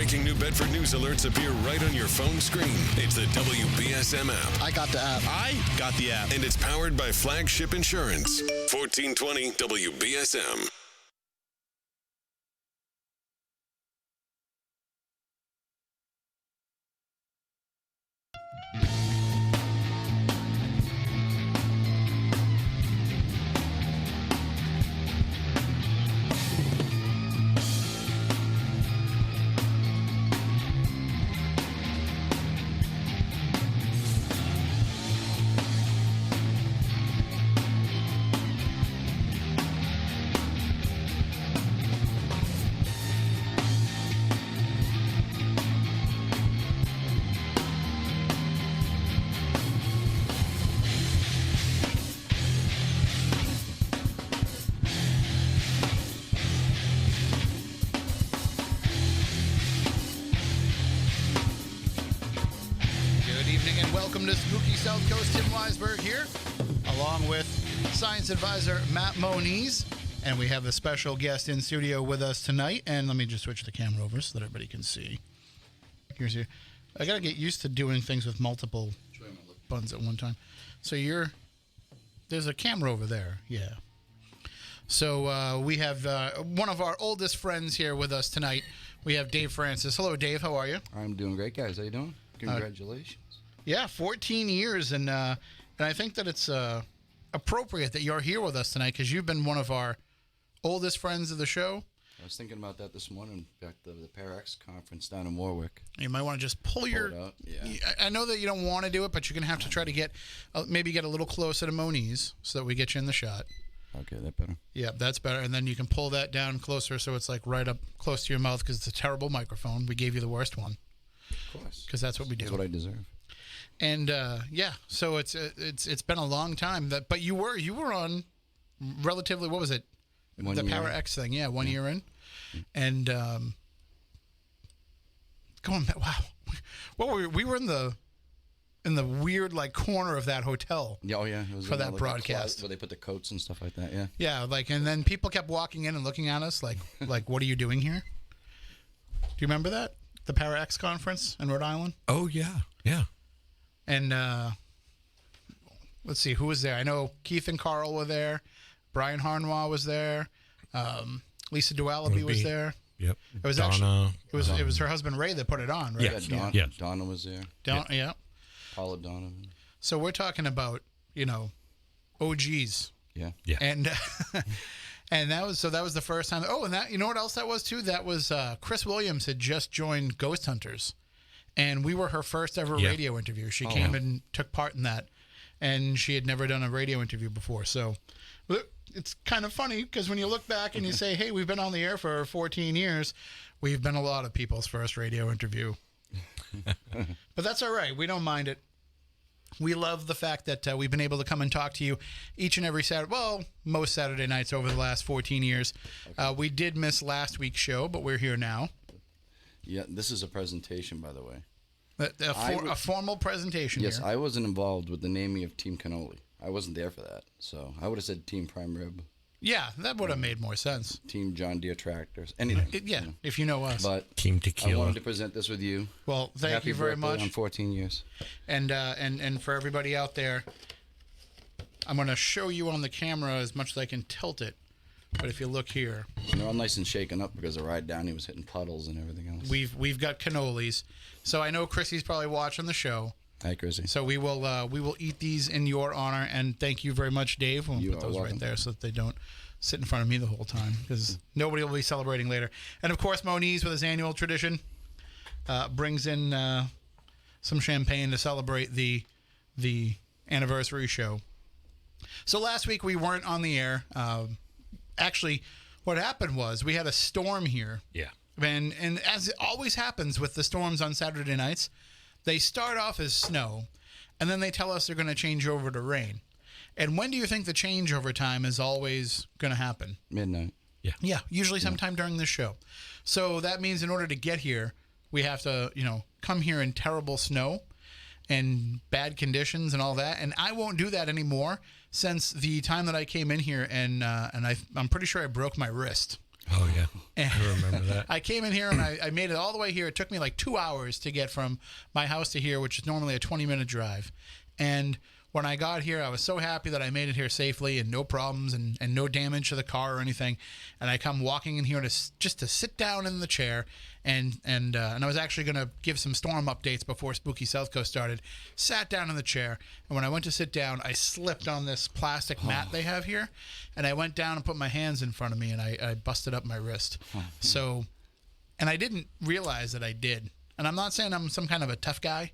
Breaking New Bedford news alerts appear right on your phone screen. It's the WBSM app. I got the app. I got the app. And it's powered by Flagship Insurance. 1420 WBSM. Welcome to Spooky South Coast. Tim Weisberg here, along with science advisor Matt Moniz. And we have a special guest in studio with us tonight. And let me just switch the camera over so that everybody can see. Here's your. I got to get used to doing things with multiple buttons at one time. So there's a camera over there. Yeah. So we have one of our oldest friends here with us tonight. We have Dave Francis. Hello, Dave. How are you? I'm doing great, guys. How you doing? Congratulations. Yeah, 14 years, and I think that it's appropriate that you're here with us tonight because you've been one of our oldest friends of the show. I was thinking about that this morning at the Parax conference down in Warwick. You might want to just pull your. Yeah. I know that you don't want to do it, but you're gonna have to try to get maybe get a little closer to Moniz so that we get you in the shot. Okay, that better. Yeah, that's better, and then you can pull that down closer so it's like right up close to your mouth because it's a terrible microphone. We gave you the worst one. Of course. Because that's what we do. That's what I deserve. And yeah, so it's been a long time but you were on relatively, what was it? The Power X thing, yeah, 1 year in. And going back, wow. Well, we were in the weird like corner of that hotel. Yeah, oh yeah, it was for that broadcast where they put the coats and stuff like that. Yeah. Yeah, like, and then people kept walking in and looking at us like what are you doing here? Do you remember that? The Power X conference in Rhode Island? Oh, yeah. Yeah. And let's see, who was there? I know Keith and Carl were there. Brian Harnois was there. Lisa Dualaby was there. Yep. It was Donna. It was her husband Ray that put it on, right? Yeah, Donna was there. Yeah. Paula Donovan. So we're talking about, OGs. Yeah. Yeah. And and that was the first time. Oh, and that, you know what else that was too? That was Chris Williams had just joined Ghost Hunters. And we were her first ever radio interview. She came and took part in that. And she had never done a radio interview before. So it's kind of funny because when you look back and you say, hey, we've been on the air for 14 years, we've been a lot of people's first radio interview. But that's all right. We don't mind it. We love the fact that we've been able to come and talk to you each and every Saturday. Well, most Saturday nights over the last 14 years. Okay. We did miss last week's show, but we're here now. Yeah, this is a presentation, by the way. A formal presentation. Yes, here. I wasn't involved with the naming of Team Cannoli. I wasn't there for that. So I would have said Team Prime Rib. Yeah, that would have made more sense. Team John Deere Tractors. Anything. If you know us. But Team Tequila. I wanted to present this with you. Well, thank you very much. On 14 years. And for everybody out there, I'm going to show you on the camera as much as I can tilt it. But if you look here, they're all nice and shaken up because the ride down he was hitting puddles and everything else. We've got cannolis, so I know Chrissy's probably watching the show. Hi, Chrissy. So we will eat these in your honor, and thank you very much, Dave. We'll put those welcome. Right there so that they don't sit in front of me the whole time because nobody will be celebrating later. And of course, Moniz with his annual tradition brings in some champagne to celebrate the anniversary show. So last week we weren't on the air. Actually, what happened was we had a storm here. Yeah. And as it always happens with the storms on Saturday nights, they start off as snow, and then they tell us they're going to change over to rain. And when do you think the changeover time is always going to happen? Midnight. Yeah. Yeah, usually sometime during this show. So that means in order to get here, we have to, come here in terrible snow and bad conditions and all that. And I won't do that anymore since the time that I came in here, and I'm pretty sure I broke my wrist. Oh, yeah. And I remember that. I came in here and I made it all the way here. It took me like 2 hours to get from my house to here, which is normally a 20-minute drive. And when I got here, I was so happy that I made it here safely and no problems and no damage to the car or anything. And I come walking in here just to sit down in the chair. And I was actually going to give some storm updates before Spooky South Coast started. Sat down in the chair. And when I went to sit down, I slipped on this plastic mat they have here. And I went down and put my hands in front of me and I busted up my wrist. So, and I didn't realize that I did. And I'm not saying I'm some kind of a tough guy,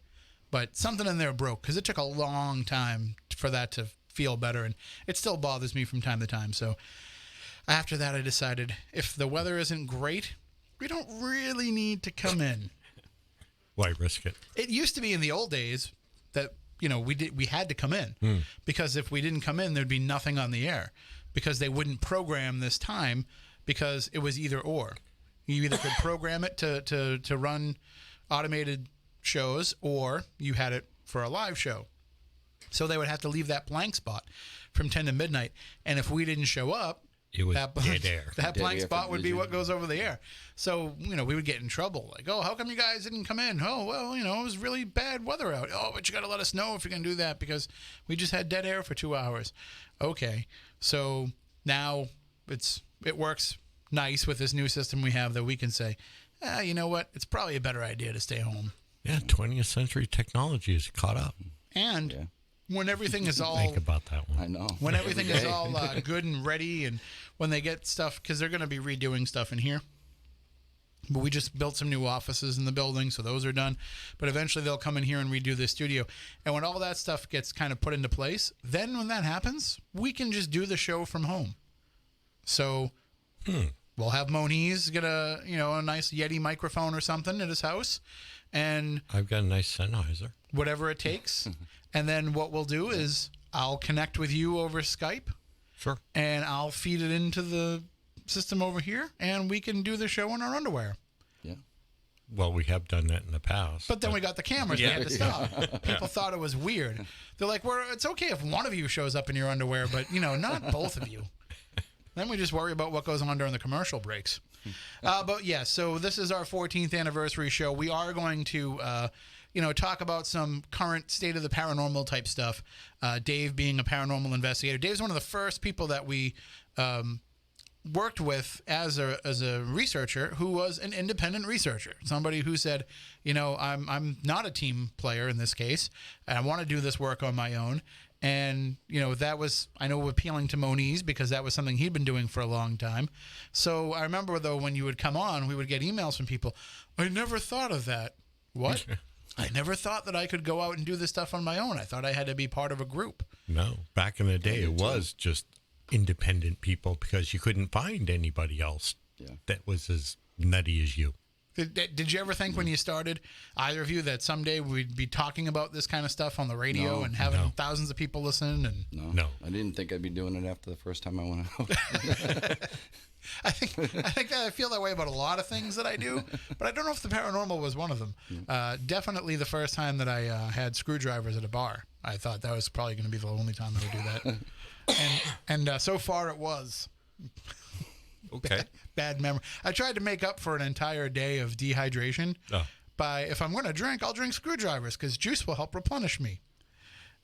but something in there broke because it took a long time for that to feel better. And it still bothers me from time to time. So after that, I decided if the weather isn't great, we don't really need to come in. Why risk it? It used to be in the old days that, we had to come in because if we didn't come in, there'd be nothing on the air because they wouldn't program this time because it was either or. You either could program it to run automated shows or you had it for a live show. So they would have to leave that blank spot from 10 to midnight. And if we didn't show up, it was dead air. That blank air spot would be what goes over the air. So, we would get in trouble. Like, oh, how come you guys didn't come in? Oh, well, it was really bad weather out. Oh, but you got to let us know if you're going to do that because we just had dead air for 2 hours. Okay. So now it works nice with this new system we have that we can say, you know what? It's probably a better idea to stay home. Yeah, 20th century technology is caught up. And when everything is all... Think about that one. I know. When everything is all good and ready and when they get stuff... Because they're going to be redoing stuff in here. But we just built some new offices in the building, so those are done. But eventually they'll come in here and redo the studio. And when all that stuff gets kind of put into place, then when that happens, we can just do the show from home. So... We'll have Moniz get a nice Yeti microphone or something at his house, and I've got a nice Sennheiser. Whatever it takes, and then what we'll do is I'll connect with you over Skype, Sure, and I'll feed it into the system over here, and we can do the show in our underwear. Yeah. Well, we have done that in the past. But then we got the cameras. We had to stop. People thought it was weird. They're like, it's okay if one of you shows up in your underwear, but not both of you. Then we just worry about what goes on during the commercial breaks. But yeah, so this is our 14th anniversary show. We are going to, talk about some current state of the paranormal type stuff. Dave being a paranormal investigator. Dave's one of the first people that we worked with as a researcher who was an independent researcher. Somebody who said, I'm not a team player in this case. And I want to do this work on my own. And, that was, I know, appealing to Moniz because that was something he'd been doing for a long time. So I remember, though, when you would come on, we would get emails from people. I never thought of that. What? I never thought that I could go out and do this stuff on my own. I thought I had to be part of a group. No. Back in the day, it was just independent people because you couldn't find anybody else that was as nutty as you. Did you ever think when you started, either of you, that someday we'd be talking about this kind of stuff on the radio and having thousands of people listen? And No. I didn't think I'd be doing it after the first time I went out. I think that I feel that way about a lot of things that I do, but I don't know if the paranormal was one of them. Definitely the first time that I had screwdrivers at a bar. I thought that was probably going to be the only time I would do that. And so far it was. Okay. Bad memory. I tried to make up for an entire day of dehydration by, if I'm going to drink, I'll drink screwdrivers because juice will help replenish me.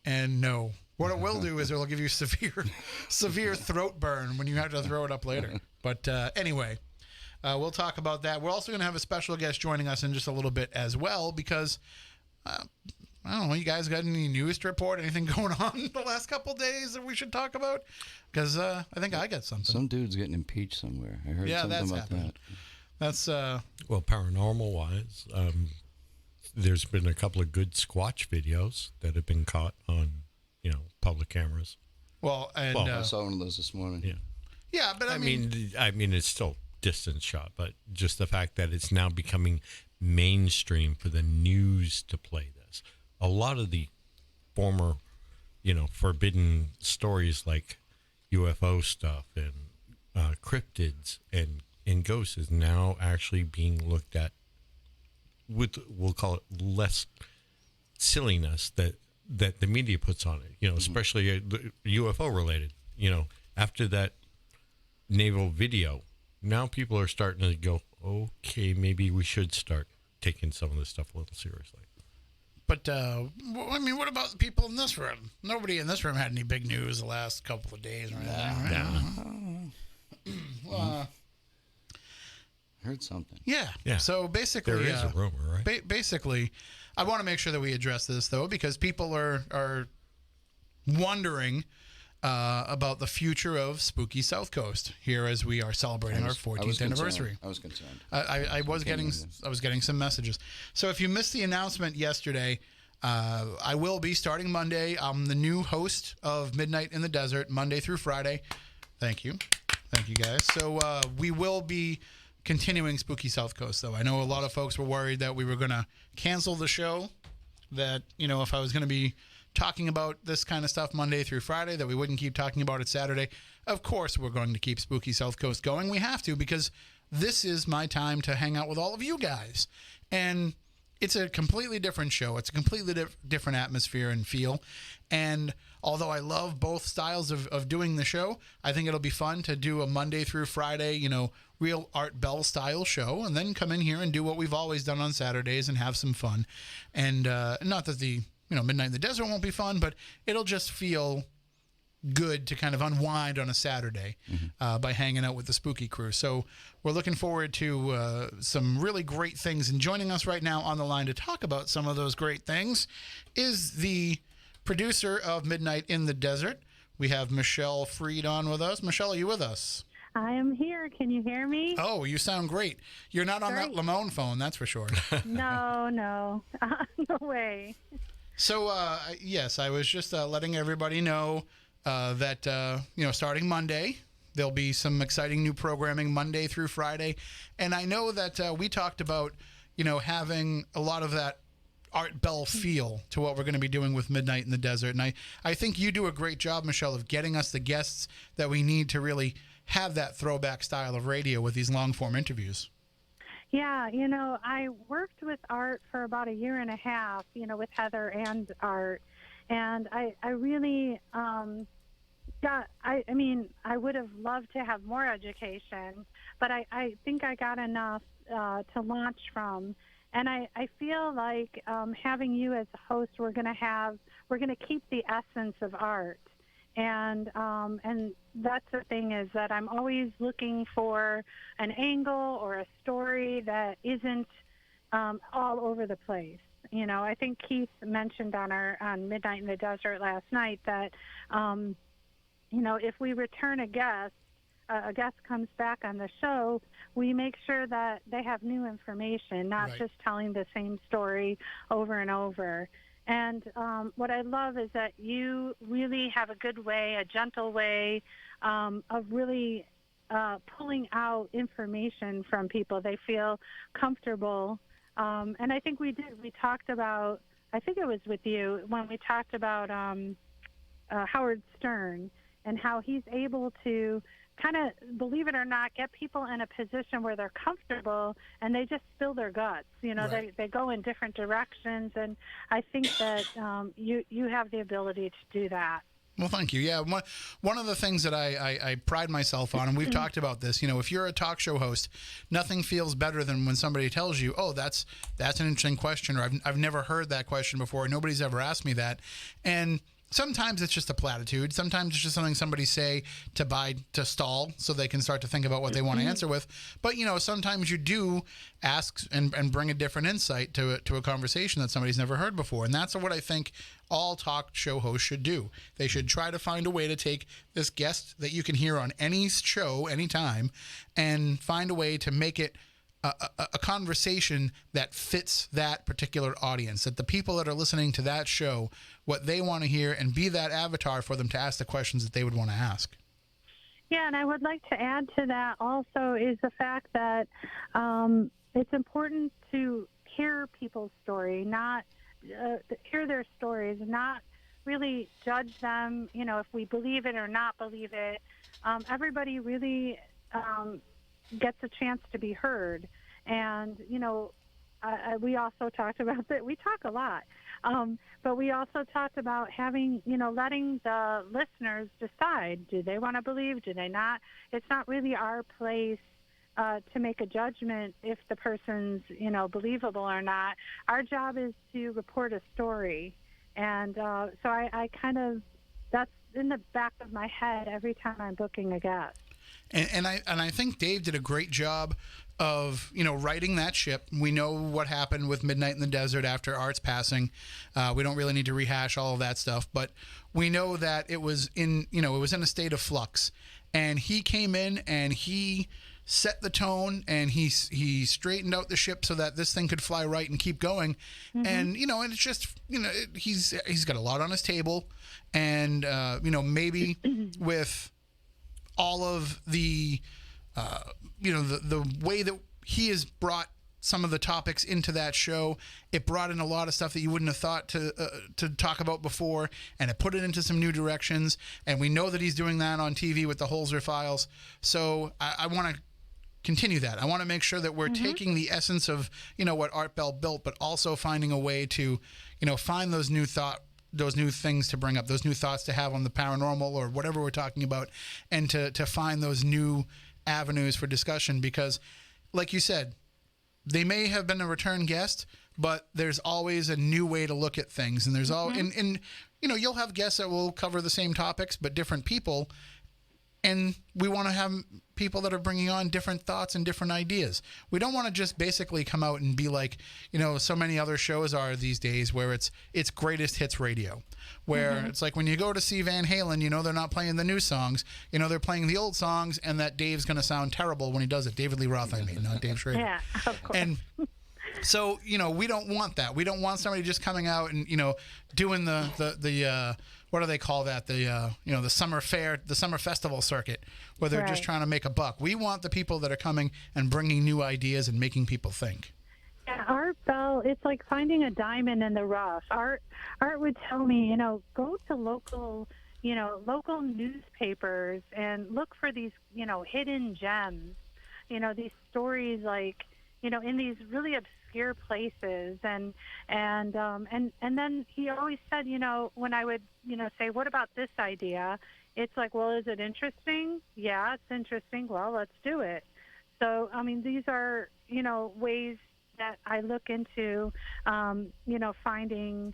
And no. What it will do is it will give you severe throat burn when you have to throw it up later. But anyway, we'll talk about that. We're also going to have a special guest joining us in just a little bit as well because, I don't know, you guys got any news to report? Anything going on the last couple of days that we should talk about? Because I think I got something. Some dude's getting impeached somewhere. I heard something that's about happening. that. That's well, paranormal-wise, there's been a couple of good Squatch videos that have been caught on, public cameras. well, and I saw one of those this morning. Yeah. yeah, but I mean, it's still distance shot, but just the fact that it's now becoming mainstream for the news to play this. A lot of the former, forbidden stories like UFO stuff and cryptids and ghosts is now actually being looked at with, we'll call it, less silliness that the media puts on it, especially UFO related. After that naval video now people are starting to go, okay, maybe we should start taking some of this stuff a little seriously. But, I mean, what about the people in this room? Nobody in this room had any big news the last couple of days or anything, right? Well, heard something. Yeah. So basically, there is a rumor, right? Basically, I want to make sure that we address this, though, because people are wondering about the future of Spooky South Coast here as we are celebrating our 14th anniversary. I was concerned. I was getting some messages. So if you missed the announcement yesterday, I will be starting Monday. I'm the new host of Midnight in the Desert, Monday through Friday. Thank you guys. So we will be continuing Spooky South Coast, though. I know a lot of folks were worried that we were going to cancel the show, that, if I was going to be talking about this kind of stuff Monday through Friday, that we wouldn't keep talking about it Saturday. Of course, we're going to keep Spooky South Coast going. We have to, because this is my time to hang out with all of you guys. And it's a completely different show. It's a completely different atmosphere and feel. And although I love both styles of doing the show, I think it'll be fun to do a Monday through Friday, real Art Bell style show, and then come in here and do what we've always done on Saturdays and have some fun. And not that the Midnight in the Desert won't be fun, but it'll just feel good to kind of unwind on a Saturday by hanging out with the Spooky Crew. So we're looking forward to some really great things. And joining us right now on the line to talk about some of those great things is the producer of Midnight in the Desert. We have Michelle Freed on with us. Michelle, are you with us? I am here. Can you hear me? Oh, you sound great. You're not on that Lamone phone, that's for sure. No. No way. So, yes, I was just letting everybody know that, starting Monday, there'll be some exciting new programming Monday through Friday. And I know that we talked about, having a lot of that Art Bell feel to what we're going to be doing with Midnight in the Desert. And I think you do a great job, Michelle, of getting us the guests that we need to really have that throwback style of radio with these long-form interviews. Yeah, I worked with Art for about a year and a half, with Heather and Art. And I really I would have loved to have more education, but I think I got enough to launch from. And I feel like having you as a host, we're going to keep the essence of Art. And that's the thing, is that I'm always looking for an angle or a story that isn't all over the place. I think Keith mentioned on Midnight in the Desert last night that, if we return a guest comes back on the show, we make sure that they have new information, not just telling the same story over and over. And what I love is that you really have a good way, a gentle way of really pulling out information from people. They feel comfortable. And I think we did. We talked about, I think it was with you, when we talked about Howard Stern and how he's able to kind of, believe it or not, get people in a position where they're comfortable and they just spill their guts. They go in different directions, and I think that you have the ability to do that. Well, thank you. Yeah, one of the things that I pride myself on, and we've talked about this, if you're a talk show host, nothing feels better than when somebody tells you, oh, that's an interesting question, or I've never heard that question before, nobody's ever asked me that. And sometimes it's just a platitude. Sometimes it's just something somebody say to stall so they can start to think about what they want to answer with. But, sometimes you do ask and bring a different insight to a conversation that somebody's never heard before. And that's what I think all talk show hosts should do. They should try to find a way to take this guest that you can hear on any show, anytime, and find a way to make it a conversation that fits that particular audience, that the people that are listening to that show, what they want to hear, and be that avatar for them to ask the questions that they would want to ask. Yeah, and I would like to add to that also is the fact that it's important to hear people's story, not hear their stories, not really judge them, if we believe it or not believe it. Everybody really gets a chance to be heard. And, we also talked about that. We talk a lot. But we also talked about having, letting the listeners decide, do they want to believe, do they not? It's not really our place to make a judgment if the person's, believable or not. Our job is to report a story. And so I kind of, that's in the back of my head every time I'm booking a guest. And I think Dave did a great job of, righting that ship. We know what happened with Midnight in the Desert after Art's passing. We don't really need to rehash all of that stuff, but we know that it was in a state of flux. And he came in and he set the tone, and he straightened out the ship so that this thing could fly right and keep going. Mm-hmm. And and it's just he's got a lot on his table, and maybe with all of the the way that he has brought some of the topics into that show, it brought in a lot of stuff that you wouldn't have thought to talk about before, and it put it into some new directions. And we know that he's doing that on TV with the Holzer Files. So I want to continue that. I want to make sure that we're taking the essence of what Art Bell built, but also finding a way to find those new things to bring up, those new thoughts to have on the paranormal or whatever we're talking about, and to find those new avenues for discussion. Because, like you said, they may have been a return guest, but there's always a new way to look at things. And there's all, and you'll have guests that will cover the same topics, but different people. And we want to have people that are bringing on different thoughts and different ideas. We don't want to just basically come out and be like, so many other shows are these days, where it's greatest hits radio, where it's like when you go to see Van Halen, they're not playing the new songs, they're playing the old songs, and that Dave's going to sound terrible when he does it. David Lee Roth, I mean, not Dave Schrader. Yeah, of course. And so, we don't want that. We don't want somebody just coming out and, doing the what do they call that? The summer fair, the summer festival circuit, where they're just trying to make a buck. We want the people that are coming and bringing new ideas and making people think. Yeah, Art Bell, it's like finding a diamond in the rough. Art would tell me, go to local newspapers and look for these, hidden gems, these stories like, in these really obscure places. And then he always said, when I would, say, what about this idea? It's like, well, is it interesting? Yeah, it's interesting. Well, let's do it. So, I mean, these are, ways that I look into, finding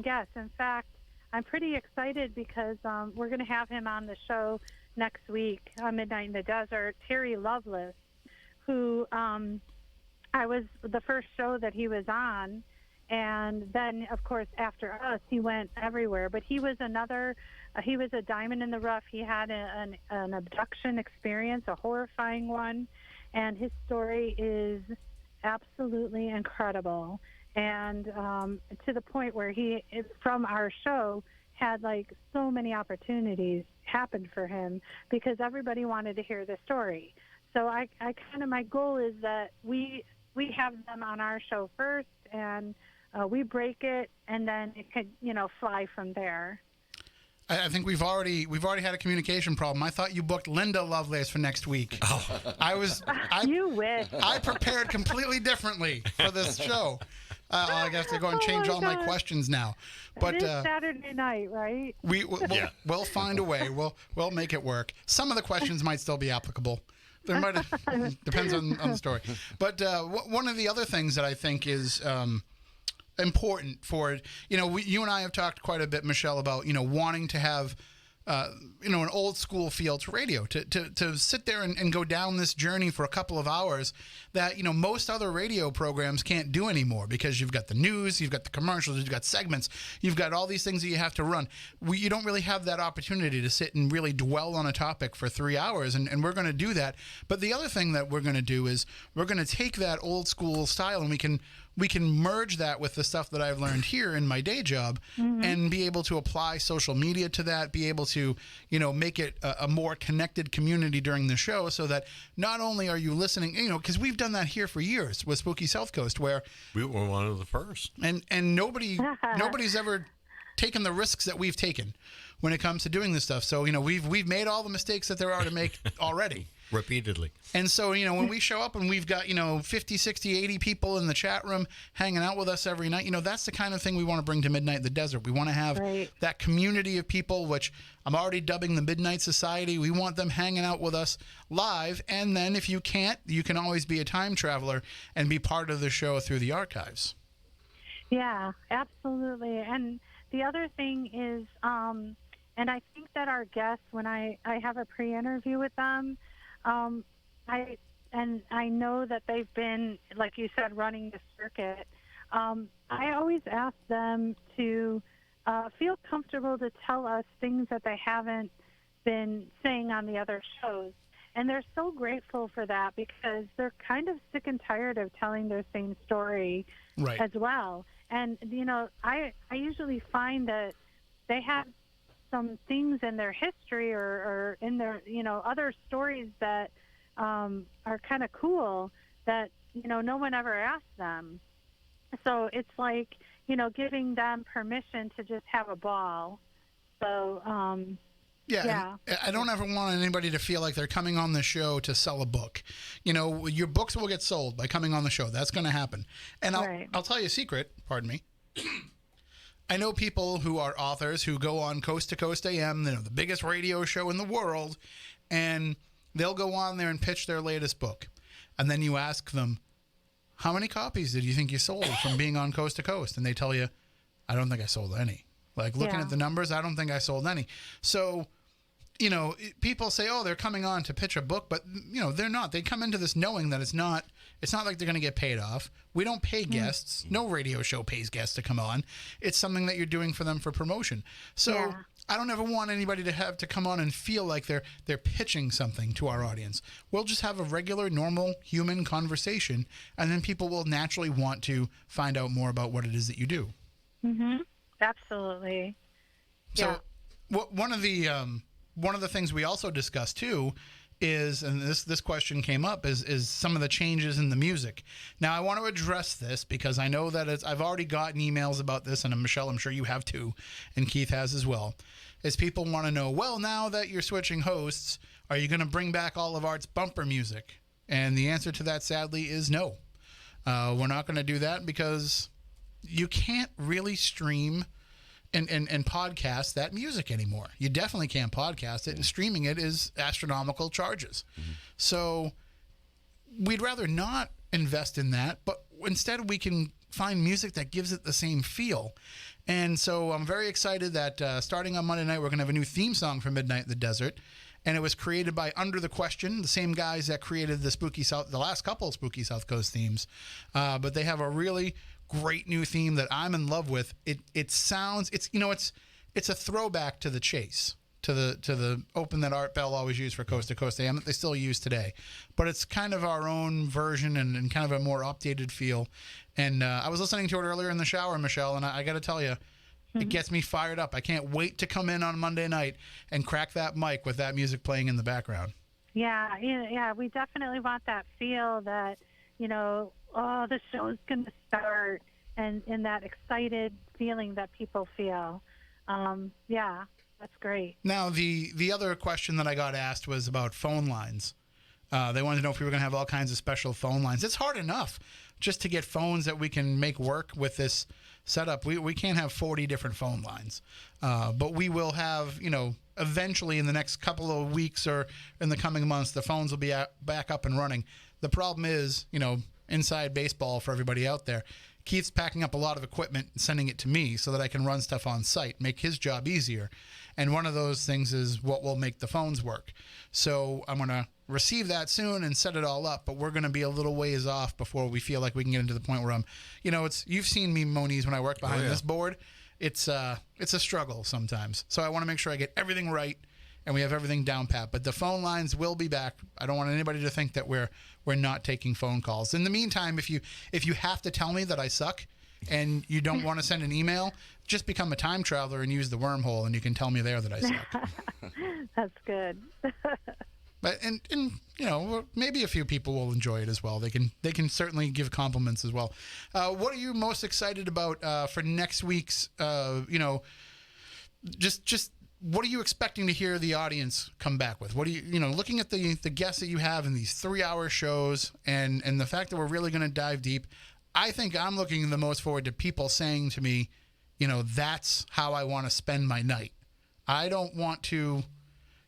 guests. In fact, I'm pretty excited because we're going to have him on the show next week on Midnight in the Desert, Terry Lovelace, who I was the first show that he was on. And then, of course, after us, he went everywhere. But he was he was a diamond in the rough. He had an abduction experience, a horrifying one. And his story is absolutely incredible. And to the point where he, from our show, had like so many opportunities happen for him because everybody wanted to hear the story. So I kind of, my goal is that we have them on our show first, and we break it, and then it could, fly from there. I think we've already had a communication problem. I thought you booked Linda Lovelace for next week. Oh. You wish. I prepared completely differently for this show. I have to go and change all my questions now. But it is Saturday night, right? We'll find a way. We'll make it work. Some of the questions might still be applicable. There might depends on the story. But one of the other things that I think is important for you and I have talked quite a bit, Michelle, about wanting to have an old school feel to radio, to sit there and go down this journey for a couple of hours that most other radio programs can't do anymore, because you've got the news, you've got the commercials, you've got segments, you've got all these things that you have to run. You don't really have that opportunity to sit and really dwell on a topic for 3 hours, and we're going to do that. But the other thing that we're going to do is we're going to take that old school style, and we can merge that with the stuff that I've learned here in my day job, and be able to apply social media to that, be able to, make it a more connected community during the show, so that not only are you listening, because we've done that here for years with Spooky South Coast, where we were one of the first, and nobody's ever taken the risks that we've taken when it comes to doing this stuff. So, we've made all the mistakes that there are to make already. repeatedly. And so, when we show up and we've got, 50, 60, 80 people in the chat room hanging out with us every night, that's the kind of thing we want to bring to Midnight in the Desert. We want to have that community of people, which I'm already dubbing the Midnight Society. We want them hanging out with us live. And then if you can't, you can always be a time traveler and be part of the show through the archives. Yeah, absolutely. And the other thing is, and I think that our guests, when I have a pre-interview with them, I know that they've been, like you said, running the circuit. I always ask them to feel comfortable to tell us things that they haven't been saying on the other shows. And they're so grateful for that because they're kind of sick and tired of telling their same story as well. And, I usually find that they have some things in their history or in their, other stories that are kind of cool that, no one ever asked them. So it's like, giving them permission to just have a ball. So, yeah. I don't ever want anybody to feel like they're coming on the show to sell a book. Your books will get sold by coming on the show. That's going to happen. And I'll tell you a secret, pardon me. I know people who are authors who go on Coast to Coast AM, the biggest radio show in the world, and they'll go on there and pitch their latest book. And then you ask them, how many copies did you think you sold from being on Coast to Coast? And they tell you, I don't think I sold any. Like, looking at the numbers, I don't think I sold any. So, people say, oh, they're coming on to pitch a book, but, they're not. They come into this knowing that it's not like they're going to get paid off. We don't pay guests. No radio show pays guests to come on. It's something that you're doing for them for promotion. So I don't ever want anybody to have to come on and feel like they're pitching something to our audience. We'll just have a regular, normal human conversation, and then people will naturally want to find out more about what it is that you do. Mm-hmm. Absolutely. So one of the things we also discussed too is, and this question came up, is some of the changes in the music. Now I want to address this because I know that I've already gotten emails about this, and Michelle, I'm sure you have too, and Keith has as well. Is people want to know, well, now that you're switching hosts, are you going to bring back all of Art's bumper music? And the answer to that, sadly, is no. We're not going to do that because you can't really stream and podcast that music anymore. You definitely can't podcast it, and streaming it is astronomical charges. Mm-hmm. So we'd rather not invest in that, but instead we can find music that gives it the same feel. And so I'm very excited that starting on Monday night, we're going to have a new theme song for Midnight in the Desert. And it was created by Under the Question, the same guys that created the last couple of Spooky South Coast themes. But they have a really great new theme that I'm in love with. It sounds, it's a throwback to the Chase, to the open that Art Bell always used for Coast to Coast AM that they still use today. But it's kind of our own version and kind of a more updated feel. And I was listening to it earlier in the shower, Michelle, and I got to tell you, it gets me fired up. I can't wait to come in on Monday night and crack that mic with that music playing in the background. Yeah, we definitely want that feel that, the show's going to start, and that excited feeling that people feel. That's great. Now, the other question that I got asked was about phone lines. They wanted to know if we were going to have all kinds of special phone lines. It's hard enough just to get phones that we can make work with this setup. We can't have 40 different phone lines. But we will have, eventually in the next couple of weeks or in the coming months, the phones will be back up and running. The problem is, inside baseball for everybody out there, Keith's packing up a lot of equipment and sending it to me so that I can run stuff on site, make his job easier. And one of those things is what will make the phones work. So I'm going to receive that soon and set it all up, but we're going to be a little ways off before we feel like we can get into the point where I'm, you've seen me, Moniz, when I work behind this board. It's a struggle sometimes. So I want to make sure I get everything right and we have everything down pat. But the phone lines will be back. I don't want anybody to think that we're not taking phone calls. In the meantime, if you have to tell me that I suck and you don't want to send an email, just become a time traveler and use the wormhole, and you can tell me there that I suck. That's good. But and maybe a few people will enjoy it as well. They can certainly give compliments as well. What are you most excited about for next week's? Just what are you expecting to hear the audience come back with? What do you know, looking at the guests that you have in these 3-hour shows and the fact that we're really going to dive deep, I think I'm looking the most forward to people saying to me, you know, that's how I want to spend my night. I don't want to,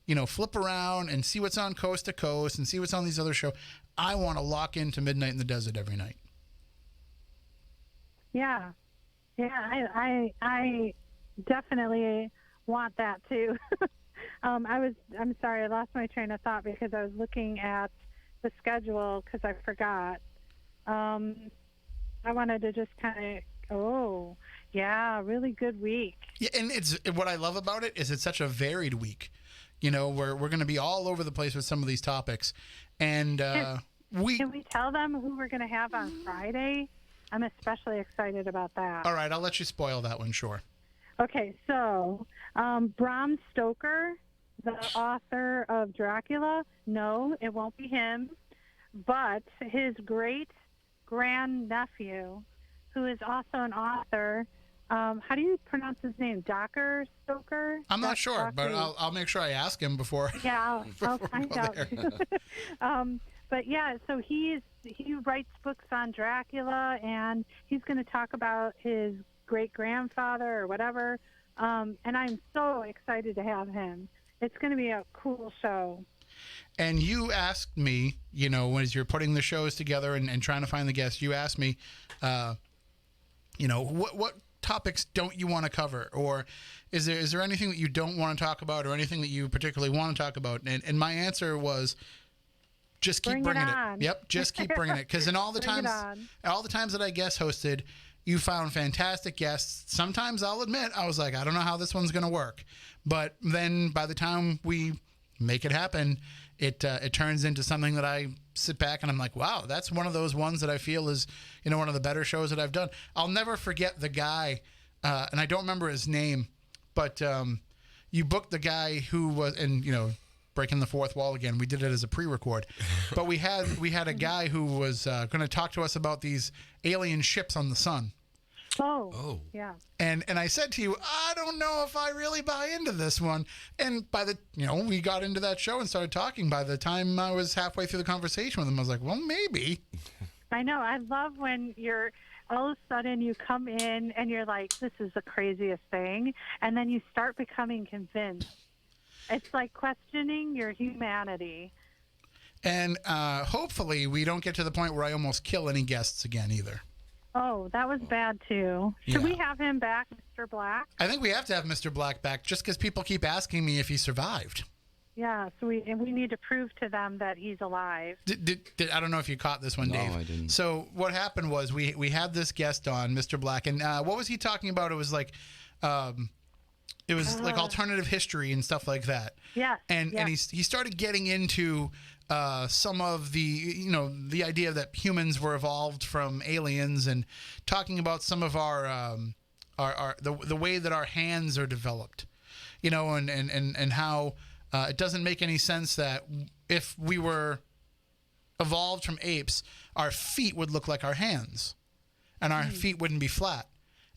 you know, flip around and see what's on Coast to Coast and see what's on these other shows. I want to lock into Midnight in the Desert every night. Yeah. I definitely want that too. I'm sorry, I lost my train of thought because I was looking at the schedule because I forgot. I wanted to just kind of, really good week. Yeah, and it's what I love about it is it's such a varied week. You know, we're going to be all over the place with some of these topics, and can we tell them who we're going to have on Friday? I'm especially excited about that. All right, I'll let you spoil that one. Sure. Okay, so Bram Stoker, the author of Dracula. No, it won't be him, but his great-grandnephew, who is also an author. How do you pronounce his name? Docker Stoker? I'm not sure, but I'll make sure I ask him before. Yeah, I'll find out. But yeah, so he writes books on Dracula, and he's going to talk about his great-grandfather or whatever. And I'm so excited to have him. It's going to be a cool show. And you asked me, you know, as you're putting the shows together and trying to find the guests, you asked me, you know, what topics don't you want to cover? Or is there anything that you don't want to talk about or anything that you particularly want to talk about? And my answer was, just keep bringing it. Yep, just keep bringing it. Because in all the times that I guest hosted, you found fantastic guests. Sometimes I'll admit, I was like, I don't know how this one's going to work. But then by the time we make it happen, it turns into something that I sit back and I'm like, wow, that's one of those ones that I feel is, you know, one of the better shows that I've done. I'll never forget the guy, and I don't remember his name, but you booked the guy who was, and you know, breaking the fourth wall again. We did it as a pre-record, but we had a guy who was going to talk to us about these alien ships on the sun. Oh, yeah. And I said to you, I don't know if I really buy into this one. And we got into that show and started talking. By the time I was halfway through the conversation with him, I was like, well, maybe. I know. I love when you're all of a sudden you come in and you're like, this is the craziest thing. And then you start becoming convinced. It's like questioning your humanity. And hopefully we don't get to the point where I almost kill any guests again either. Oh, that was bad too. Should we have him back, Mr. Black? I think we have to have Mr. Black back just because people keep asking me if he survived. Yeah, so we need to prove to them that he's alive. I don't know if you caught this one, Dave. No, I didn't. So what happened was we had this guest on, Mr. Black, and what was he talking about? It was like like alternative history and stuff like that. Yeah. And he started getting into some of the idea that humans were evolved from aliens, and talking about some of our the way that our hands are developed, you know, and how it doesn't make any sense that if we were evolved from apes, our feet would look like our hands, and our feet wouldn't be flat.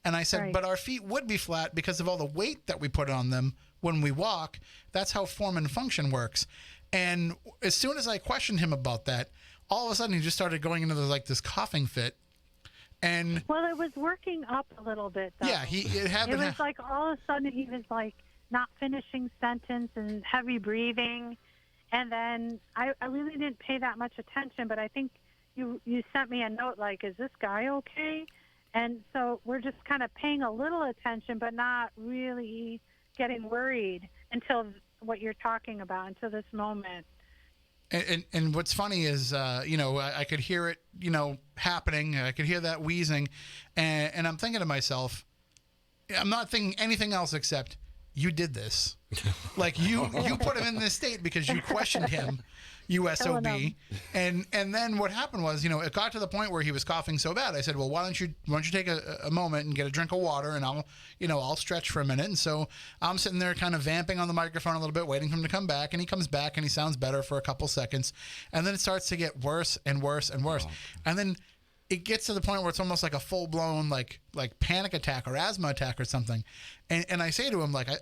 And I said, but our feet would be flat because of all the weight that we put on them when we walk. That's how form and function works. And as soon as I questioned him about that, all of a sudden he just started going into this coughing fit. And well, it was working up a little bit, though. Yeah, it was like all of a sudden he was like not finishing sentence and heavy breathing. And then I really didn't pay that much attention, but I think you sent me a note like, is this guy okay? And so we're just kind of paying a little attention, but not really getting worried until what you're talking about, until this moment. And what's funny is, I could hear it, happening. I could hear that wheezing. And I'm thinking to myself, I'm not thinking anything else except you did this. Like you put him in this state because you questioned him, you SOB. And then what happened was, it got to the point where he was coughing so bad. I said, well, why don't you take a moment and get a drink of water, and I'll stretch for a minute. And so I'm sitting there kind of vamping on the microphone a little bit, waiting for him to come back. And he comes back and he sounds better for a couple seconds. And then it starts to get worse and worse and worse. Oh. And then it gets to the point where it's almost like a full blown like panic attack or asthma attack or something. And I say to him, like, I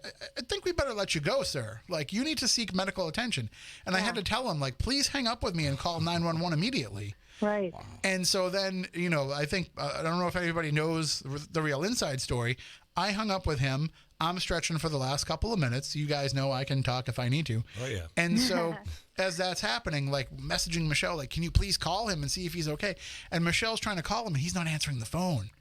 think we better let you go, sir. Like, you need to seek medical attention. And I had to tell him, like, please hang up with me and call 911 immediately. Right. And so then, I think, I don't know if anybody knows the real inside story. I hung up with him. I'm stretching for the last couple of minutes. You guys know I can talk if I need to. Oh, yeah. And so as that's happening, like messaging Michelle, like, can you please call him and see if he's okay? And Michelle's trying to call him and he's not answering the phone.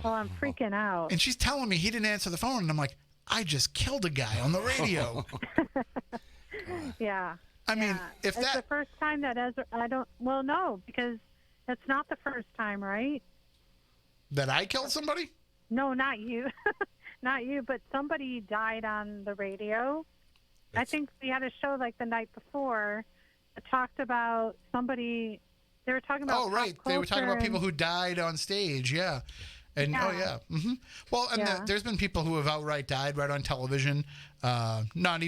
Oh, I'm freaking out. And she's telling me he didn't answer the phone. And I'm like, I just killed a guy on the radio. Yeah. I mean, if it's that... the first time that Ezra, no, because it's not the first time, right? That I killed somebody? No, not you. Not you, but somebody died on the radio. I think we had a show like the night before that talked about somebody. They were talking about. Oh, right. They were talking about people who died on stage. Yeah. And Mm-hmm. Well, and there's been people who have outright died right on television. Not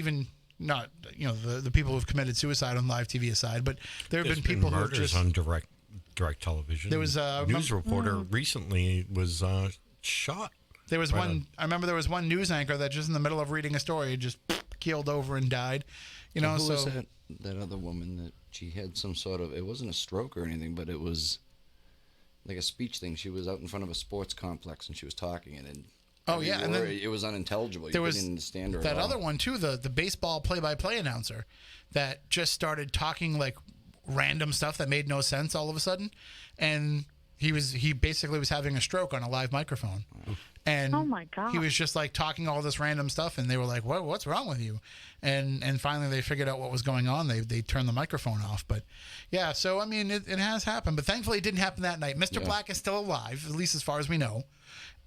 the people who've committed suicide on live TV aside, but there's been people who have just on direct television. There was a news reporter recently was shot. There was one. I remember there was one news anchor that just in the middle of reading a story just keeled over and died. Who was that other woman that she had some sort of? It wasn't a stroke or anything, but it was like a speech thing. She was out in front of a sports complex and she was talking, and and then it was unintelligible. There was couldn't understand her. That other one too, the baseball play-by-play announcer that just started talking like random stuff that made no sense all of a sudden, and he basically was having a stroke on a live microphone. And oh my God. He was just like talking all this random stuff, and they were like, what's wrong with you? And finally they figured out what was going on. They turned the microphone off. But yeah, so I mean, it has happened, but thankfully it didn't happen that night. Mr. Black is still alive, at least as far as we know.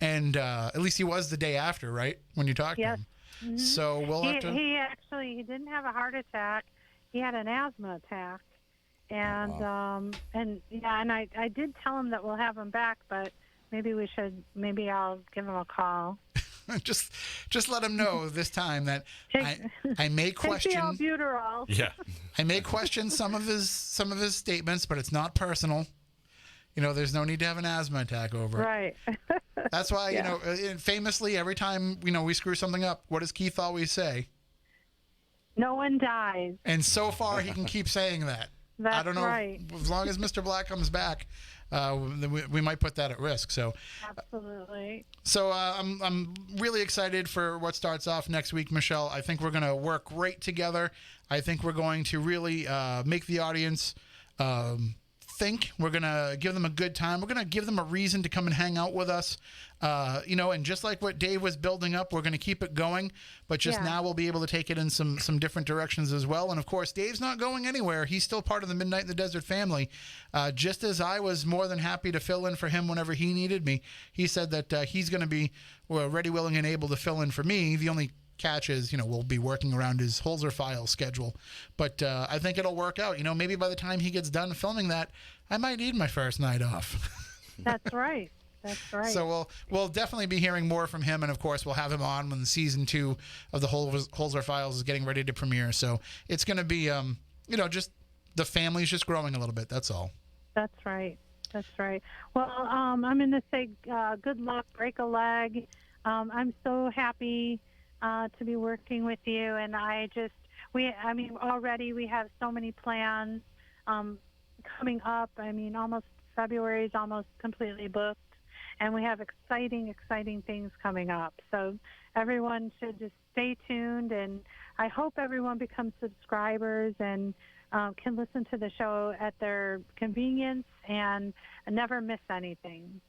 And at least he was the day after, right? When you talked to him. Mm-hmm. So we'll have to... He didn't have a heart attack. He had an asthma attack. And I did tell him that we'll have him back, but maybe I'll give him a call. just let him know this time that I may question take the albuterol. Yeah. I may question some of his statements, but it's not personal. There's no need to have an asthma attack over it. Right. That's why, famously every time, we screw something up, what does Keith always say? No one dies. And so far he can keep saying that. That's I don't know. Right. As long as Mr. Black comes back, we might put that at risk. So absolutely. So I'm really excited for what starts off next week, Michelle. I think we're going to work great together. I think we're going to really make the audience think. We're going to give them a good time. We're going to give them a reason to come and hang out with us. And just like what Dave was building up, we're going to keep it going. But just now we'll be able to take it in some different directions as well. And, of course, Dave's not going anywhere. He's still part of the Midnight in the Desert family. Just as I was more than happy to fill in for him whenever he needed me, he said that he's going to be ready, willing, and able to fill in for me. The only catch is, we'll be working around his Holzer file schedule. But I think it'll work out. Maybe by the time he gets done filming that, I might need my first night off. That's right. That's right. So we'll definitely be hearing more from him, and of course we'll have him on when season 2 of the Holzer Files is getting ready to premiere. So it's going to be, just the family's just growing a little bit. That's all. That's right. That's right. Well, I'm going to say good luck, break a leg. I'm so happy to be working with you, and already we have so many plans coming up. Almost February is almost completely booked. And we have exciting things coming up. So everyone should just stay tuned, and I hope everyone becomes subscribers and can listen to the show at their convenience and never miss anything.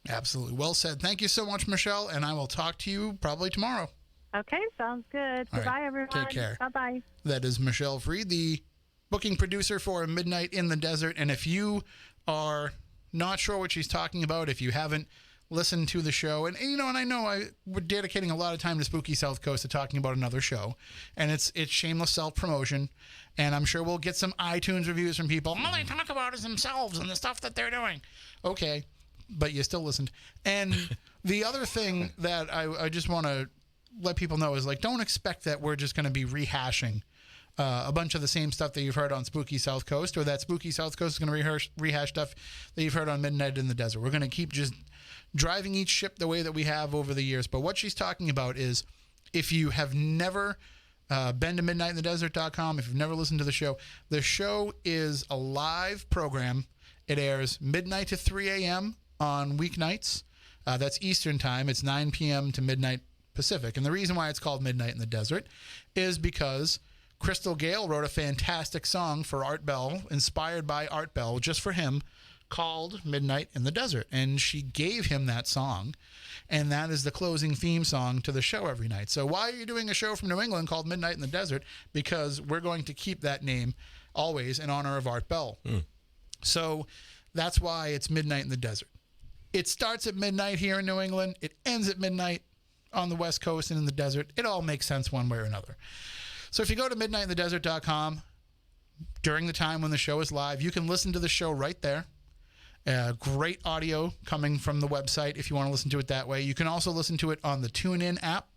Absolutely. Well said. Thank you so much, Michelle, and I will talk to you probably tomorrow. Okay, sounds good. All Goodbye, right. everyone. Take care. Bye-bye. That is Michelle Freed, the booking producer for Midnight in the Desert. And if you are not sure what she's talking about, if you haven't listened to the show, and I know we're dedicating a lot of time to Spooky South Coast to talking about another show, and it's shameless self-promotion, and I'm sure we'll get some iTunes reviews from people. All they talk about is themselves and the stuff that they're doing. Okay, but you still listened. And the other thing that I just want to let people know is, don't expect that we're just going to be rehashing a bunch of the same stuff that you've heard on Spooky South Coast, or that Spooky South Coast is going to rehash stuff that you've heard on Midnight in the Desert. We're going to keep just driving each ship the way that we have over the years. But what she's talking about is, if you have never been to midnightinthedesert.com, if you've never listened to the show is a live program. It airs midnight to 3 a.m. on weeknights. That's Eastern time. It's 9 p.m. to midnight Pacific. And the reason why it's called Midnight in the Desert is because Crystal Gale wrote a fantastic song for Art Bell, inspired by Art Bell, just for him, called Midnight in the Desert. And she gave him that song, and that is the closing theme song to the show every night. So why are you doing a show from New England called Midnight in the Desert? Because we're going to keep that name always in honor of Art Bell. So that's why it's Midnight in the Desert. It starts at midnight here in New England. It ends at midnight on the West Coast and in the desert. It all makes sense one way or another. So if you go to midnightinthedesert.com during the time when the show is live, you can listen to the show right there. Great audio coming from the website if you want to listen to it that way. You can also listen to it on the TuneIn app.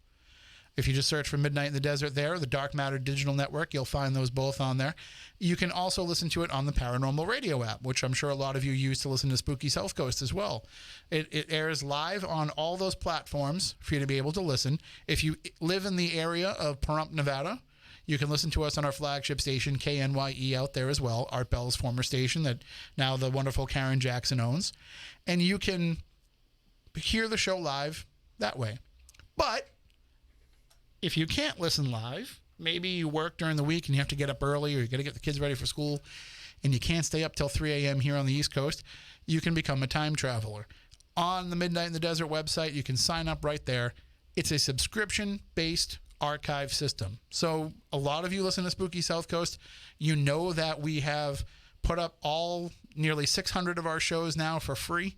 If you just search for Midnight in the Desert there, the Dark Matter Digital Network, you'll find those both on there. You can also listen to it on the Paranormal Radio app, which I'm sure a lot of you use to listen to Spooky South Coast as well. It airs live on all those platforms for you to be able to listen. If you live in the area of Pahrump, Nevada, you can listen to us on our flagship station, KNYE, out there as well, Art Bell's former station that now the wonderful Karen Jackson owns. And you can hear the show live that way. But if you can't listen live, maybe you work during the week and you have to get up early, or you got to get the kids ready for school, and you can't stay up till 3 a.m. here on the East Coast, you can become a time traveler. On the Midnight in the Desert website, you can sign up right there. It's a subscription-based archive system. So a lot of you listen to Spooky South Coast, you know that we have put up nearly 600 of our shows now for free.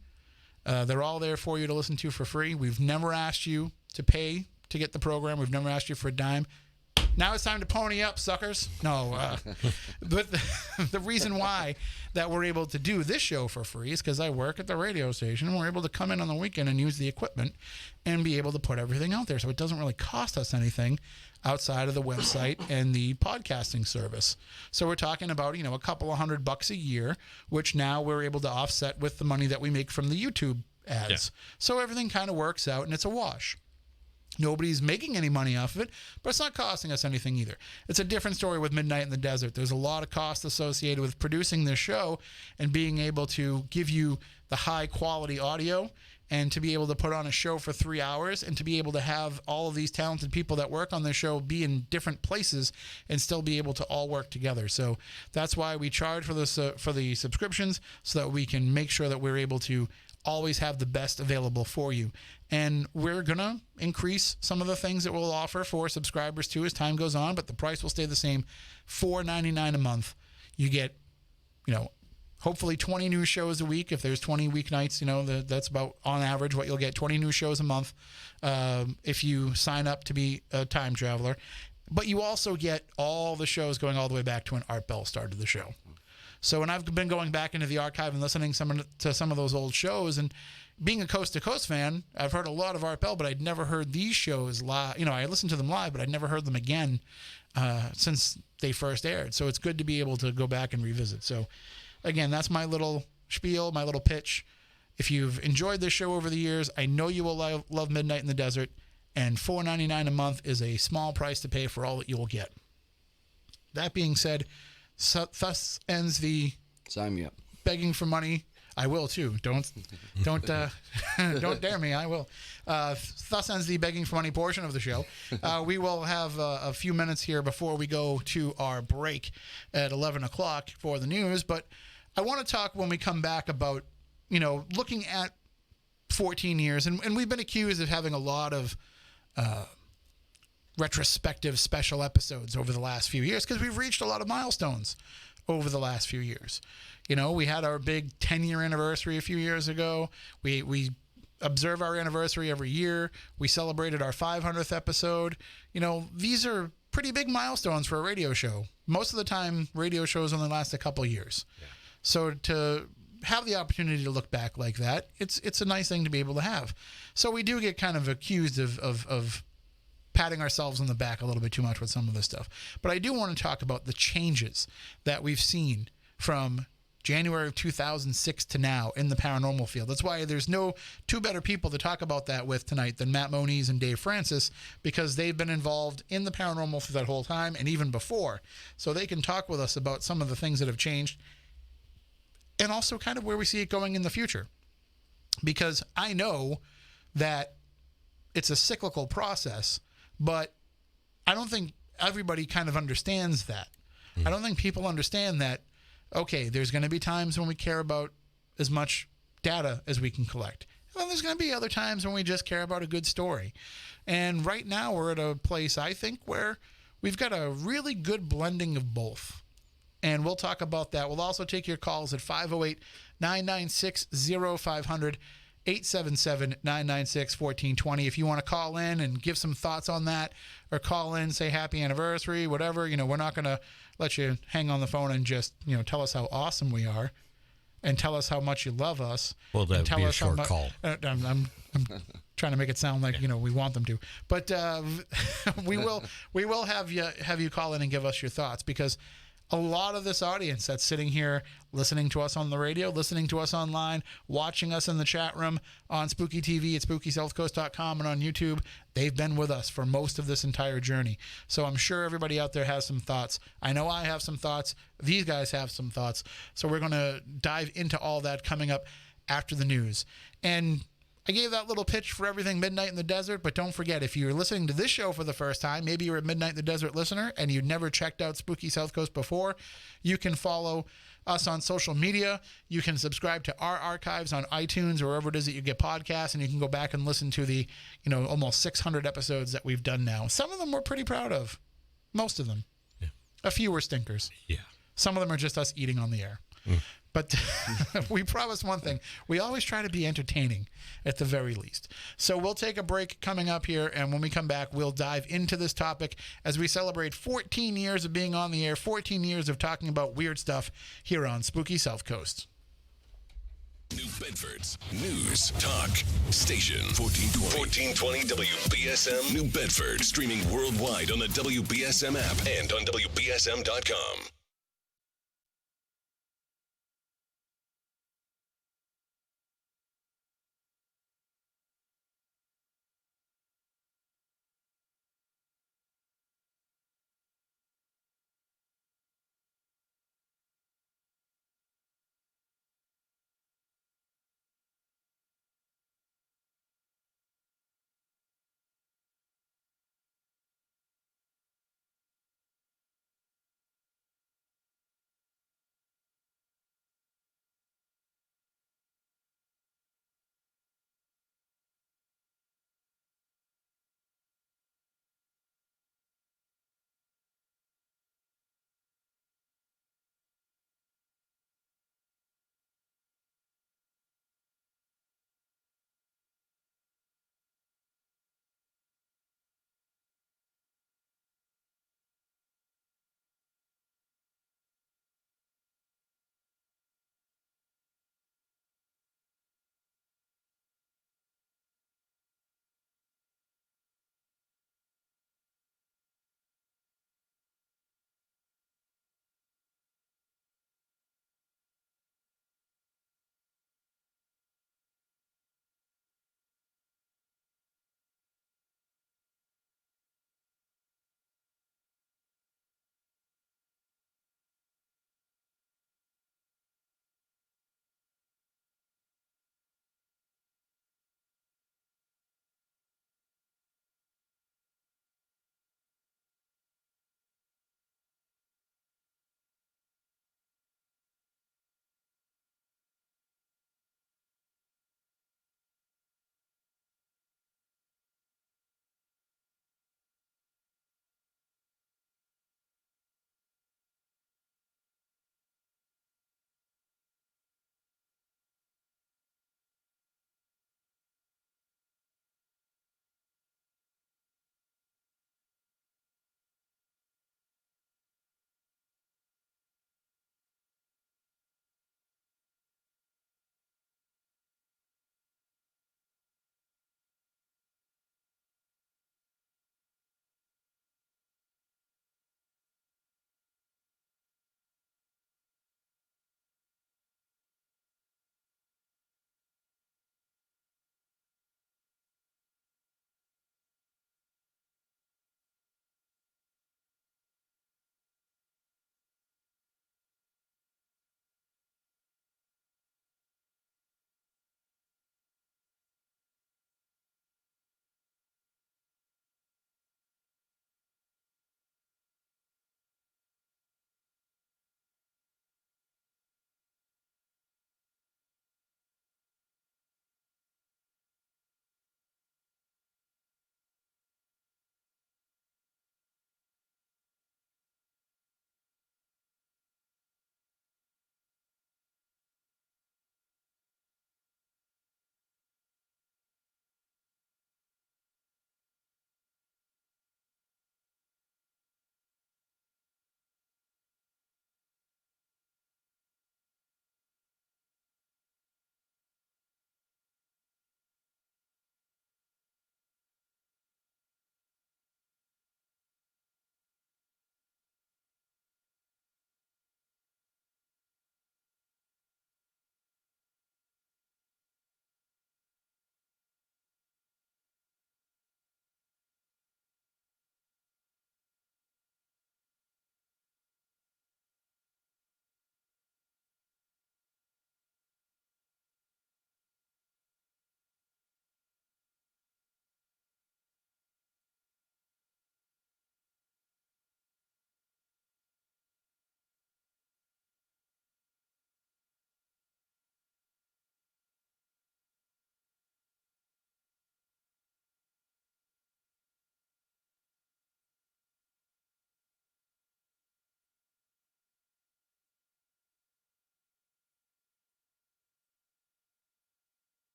They're all there for you to listen to for free. We've never asked you to pay to get the program. We've never asked you for a dime. Now it's time to pony up, suckers. No, but the reason why that we're able to do this show for free is because I work at the radio station, and we're able to come in on the weekend and use the equipment and be able to put everything out there. So it doesn't really cost us anything outside of the website and the podcasting service. So we're talking about, a couple of $100 a year, which now we're able to offset with the money that we make from the YouTube ads. Yeah. So everything kind of works out, and it's a wash. Nobody's making any money off of it, but it's not costing us anything either. It's a different story with Midnight in the Desert. There's a lot of cost associated with producing this show and being able to give you the high quality audio, and to be able to put on a show for 3 hours, and to be able to have all of these talented people that work on the show be in different places and still be able to all work together. So that's why we charge for this for the subscriptions, so that we can make sure that we're able to always have the best available for you. And we're going to increase some of the things that we'll offer for subscribers too as time goes on, but the price will stay the same. $4.99 a month. You get, hopefully 20 new shows a week. If there's 20 weeknights, that's about on average what you'll get, 20 new shows a month if you sign up to be a time traveler. But you also get all the shows going all the way back to when Art Bell started the show. So when I've been going back into the archive and listening to some of those old shows, and being a Coast to Coast fan, I've heard a lot of Art Bell, but I'd never heard these shows live. I listened to them live, but I'd never heard them again since they first aired. So it's good to be able to go back and revisit. So again, that's my little spiel, my little pitch. If you've enjoyed this show over the years, I know you will love Midnight in the Desert, and $4.99 a month is a small price to pay for all that you will get. That being said, thus ends the sign me up. Begging for money. I will too. Don't dare me. I will. Thus ends the begging for money portion of the show. We will have a few minutes here before we go to our break at 11 o'clock for the news. But I want to talk when we come back about, looking at 14 years. And we've been accused of having a lot of retrospective special episodes over the last few years because we've reached a lot of milestones over the last few years. We had our big 10-year anniversary a few years ago. We observe our anniversary every year. We celebrated our 500th episode. These are pretty big milestones for a radio show. Most of the time, radio shows only last a couple years. Yeah. So to have the opportunity to look back like that, it's a nice thing to be able to have. So we do get kind of accused of patting ourselves on the back a little bit too much with some of this stuff. But I do want to talk about the changes that we've seen from January of 2006 to now in the paranormal field. That's why there's no two better people to talk about that with tonight than Matt Moniz and Dave Francis, because they've been involved in the paranormal for that whole time and even before. So they can talk with us about some of the things that have changed and also kind of where we see it going in the future. Because I know that it's a cyclical process, but I don't think everybody kind of understands that. I don't think people understand that, okay, there's going to be times when we care about as much data as we can collect. And then there's going to be other times when we just care about a good story. And right now we're at a place, I think, where we've got a really good blending of both. And we'll talk about that. We'll also take your calls at 508-996-0500, 877-996-1420. If you want to call in and give some thoughts on that, or call in, say happy anniversary, whatever, we're not going to let you hang on the phone and just, tell us how awesome we are and tell us how much you love us. Well, that'd tell be a us short call. I'm trying to make it sound like, we want them to. But we will have you call in and give us your thoughts, because a lot of this audience that's sitting here listening to us on the radio, listening to us online, watching us in the chat room on Spooky TV at SpookySouthCoast.com and on YouTube, they've been with us for most of this entire journey. So I'm sure everybody out there has some thoughts. I know I have some thoughts. These guys have some thoughts. So we're going to dive into all that coming up after the news. And I gave that little pitch for everything Midnight in the Desert, but don't forget, if you're listening to this show for the first time, maybe you're a Midnight in the Desert listener and you never checked out Spooky South Coast before, you can follow us on social media. You can subscribe to our archives on iTunes or wherever it is that you get podcasts, and you can go back and listen to the, almost 600 episodes that we've done now. Some of them we're pretty proud of. Most of them. Yeah. A few were stinkers. Yeah. Some of them are just us eating on the air. But we promise one thing. We always try to be entertaining at the very least. So we'll take a break coming up here, and when we come back, we'll dive into this topic as we celebrate 14 years of being on the air, 14 years of talking about weird stuff here on Spooky South Coast. New Bedford's News Talk Station 1420 WBSM New Bedford, streaming worldwide on the WBSM app and on WBSM.com.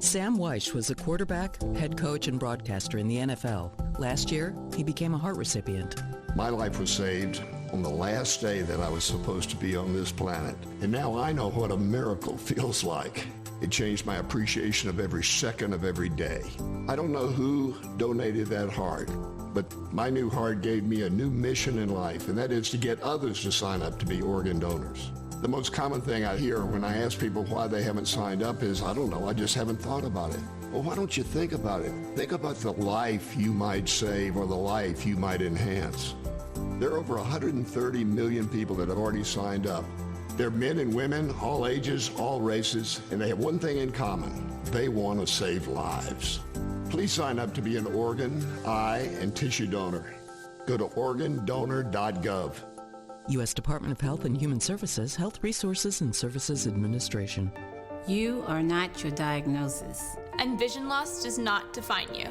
Sam Weish was a quarterback, head coach, and broadcaster in the NFL. Last year, he became a heart recipient. My life was saved on the last day that I was supposed to be on this planet. And now I know what a miracle feels like. It changed my appreciation of every second of every day. I don't know who donated that heart, but my new heart gave me a new mission in life, and that is to get others to sign up to be organ donors. The most common thing I hear when I ask people why they haven't signed up is, I don't know, I just haven't thought about it. Well, why don't you think about it? Think about the life you might save or the life you might enhance. There are over 130 million people that have already signed up. They're men and women, all ages, all races, and they have one thing in common. They want to save lives. Please sign up to be an organ, eye, and tissue donor. Go to organdonor.gov. U.S. Department of Health and Human Services, Health Resources and Services Administration. You are not your diagnosis. And vision loss does not define you.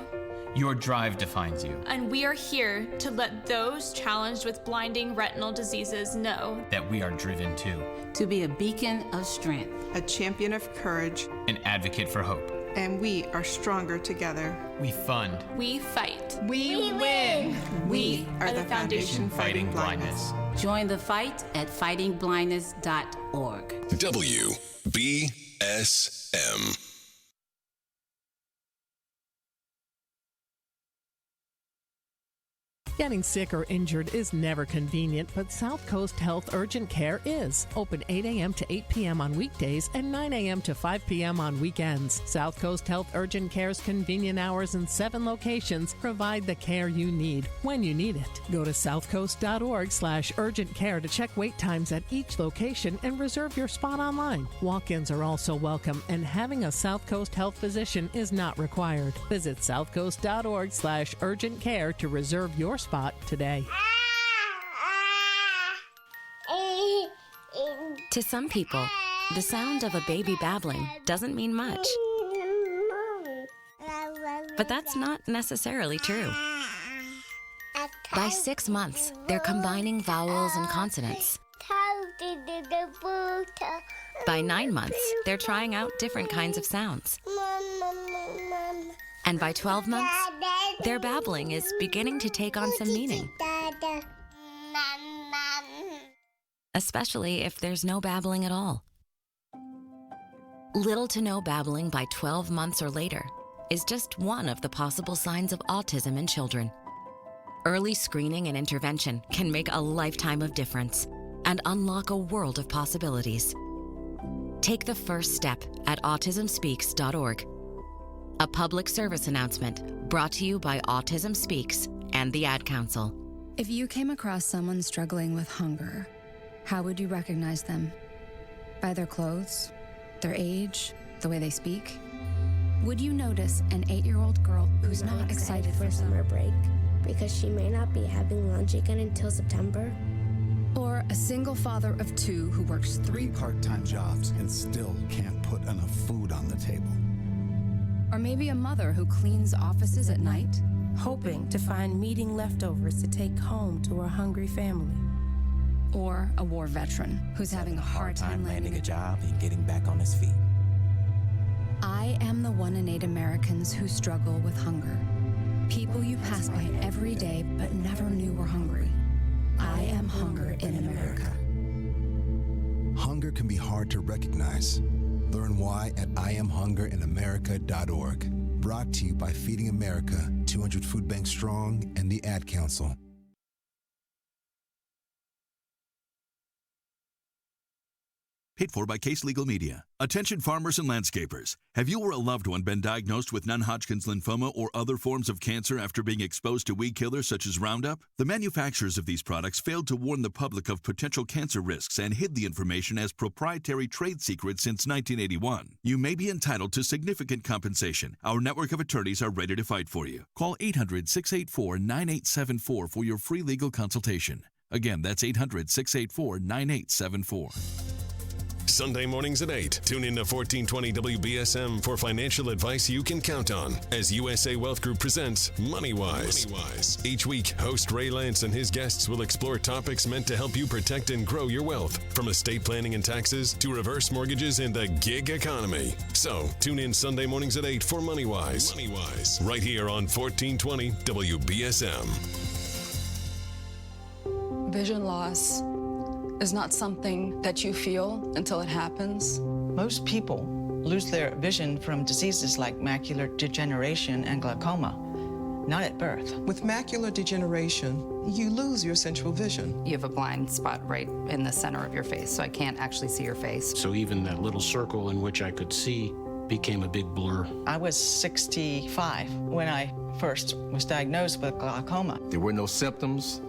Your drive defines you. And we are here to let those challenged with blinding retinal diseases know that we are driven too. To be a beacon of strength. A champion of courage. An advocate for hope. And we are stronger together. We fund. We fight. We win. We are the Foundation Fighting Blindness. Join the fight at fightingblindness.org. WBSM. Getting sick or injured is never convenient, but South Coast Health Urgent Care is. Open 8 a.m. to 8 p.m. on weekdays and 9 a.m. to 5 p.m. on weekends. South Coast Health Urgent Care's convenient hours in 7 locations provide the care you need when you need it. Go to southcoast.org/urgent care to check wait times at each location and reserve your spot online. Walk-ins are also welcome, and having a South Coast Health physician is not required. Visit southcoast.org/urgent care to reserve your spot today. To some people, the sound of a baby babbling doesn't mean much. But that's not necessarily true. By 6 months, they're combining vowels and consonants. By 9 months, they're trying out different kinds of sounds. And by 12 months, their babbling is beginning to take on some meaning. Especially if there's no babbling at all. Little to no babbling by 12 months or later is just one of the possible signs of autism in children. Early screening and intervention can make a lifetime of difference and unlock a world of possibilities. Take the first step at autismspeaks.org. A public service announcement brought to you by Autism Speaks and the Ad Council. If you came across someone struggling with hunger, how would you recognize them? By their clothes, their age, the way they speak? Would you notice an 8-year-old girl who's not excited for summer break because she may not be having lunch again until September? Or a single father of 2 who works 3 part-time jobs and still can't put enough food on the table? Or maybe a mother who cleans offices at night, hoping to find meeting leftovers to take home to her hungry family. Or a war veteran who's having a hard time landing a job and getting back on his feet. I am the 1 in 8 Americans who struggle with hunger. People you pass by every day but never knew were hungry. I am hunger in America. Hunger can be hard to recognize. Learn why at IamHungerInAmerica.org. Brought to you by Feeding America, 200 Food Banks Strong, and the Ad Council. Paid for by Case Legal Media. Attention farmers and landscapers. Have you or a loved one been diagnosed with non-Hodgkin's lymphoma or other forms of cancer after being exposed to weed killers such as Roundup? The manufacturers of these products failed to warn the public of potential cancer risks and hid the information as proprietary trade secrets since 1981. You may be entitled to significant compensation. Our network of attorneys are ready to fight for you. Call 800-684-9874 for your free legal consultation. Again, that's 800-684-9874. Sunday mornings at 8. Tune in to 1420 WBSM for financial advice you can count on as USA Wealth Group presents MoneyWise. Each week, host Ray Lance and his guests will explore topics meant to help you protect and grow your wealth, from estate planning and taxes to reverse mortgages and the gig economy. So, tune in Sunday mornings at 8 for MoneyWise. Right here on 1420 WBSM. Vision loss is not something that you feel until it happens. Most people lose their vision from diseases like macular degeneration and glaucoma, not at birth. With macular degeneration, you lose your central vision. You have a blind spot right in the center of your face, so I can't actually see your face. So even that little circle in which I could see became a big blur. I was 65 when I first was diagnosed with glaucoma. There were no symptoms.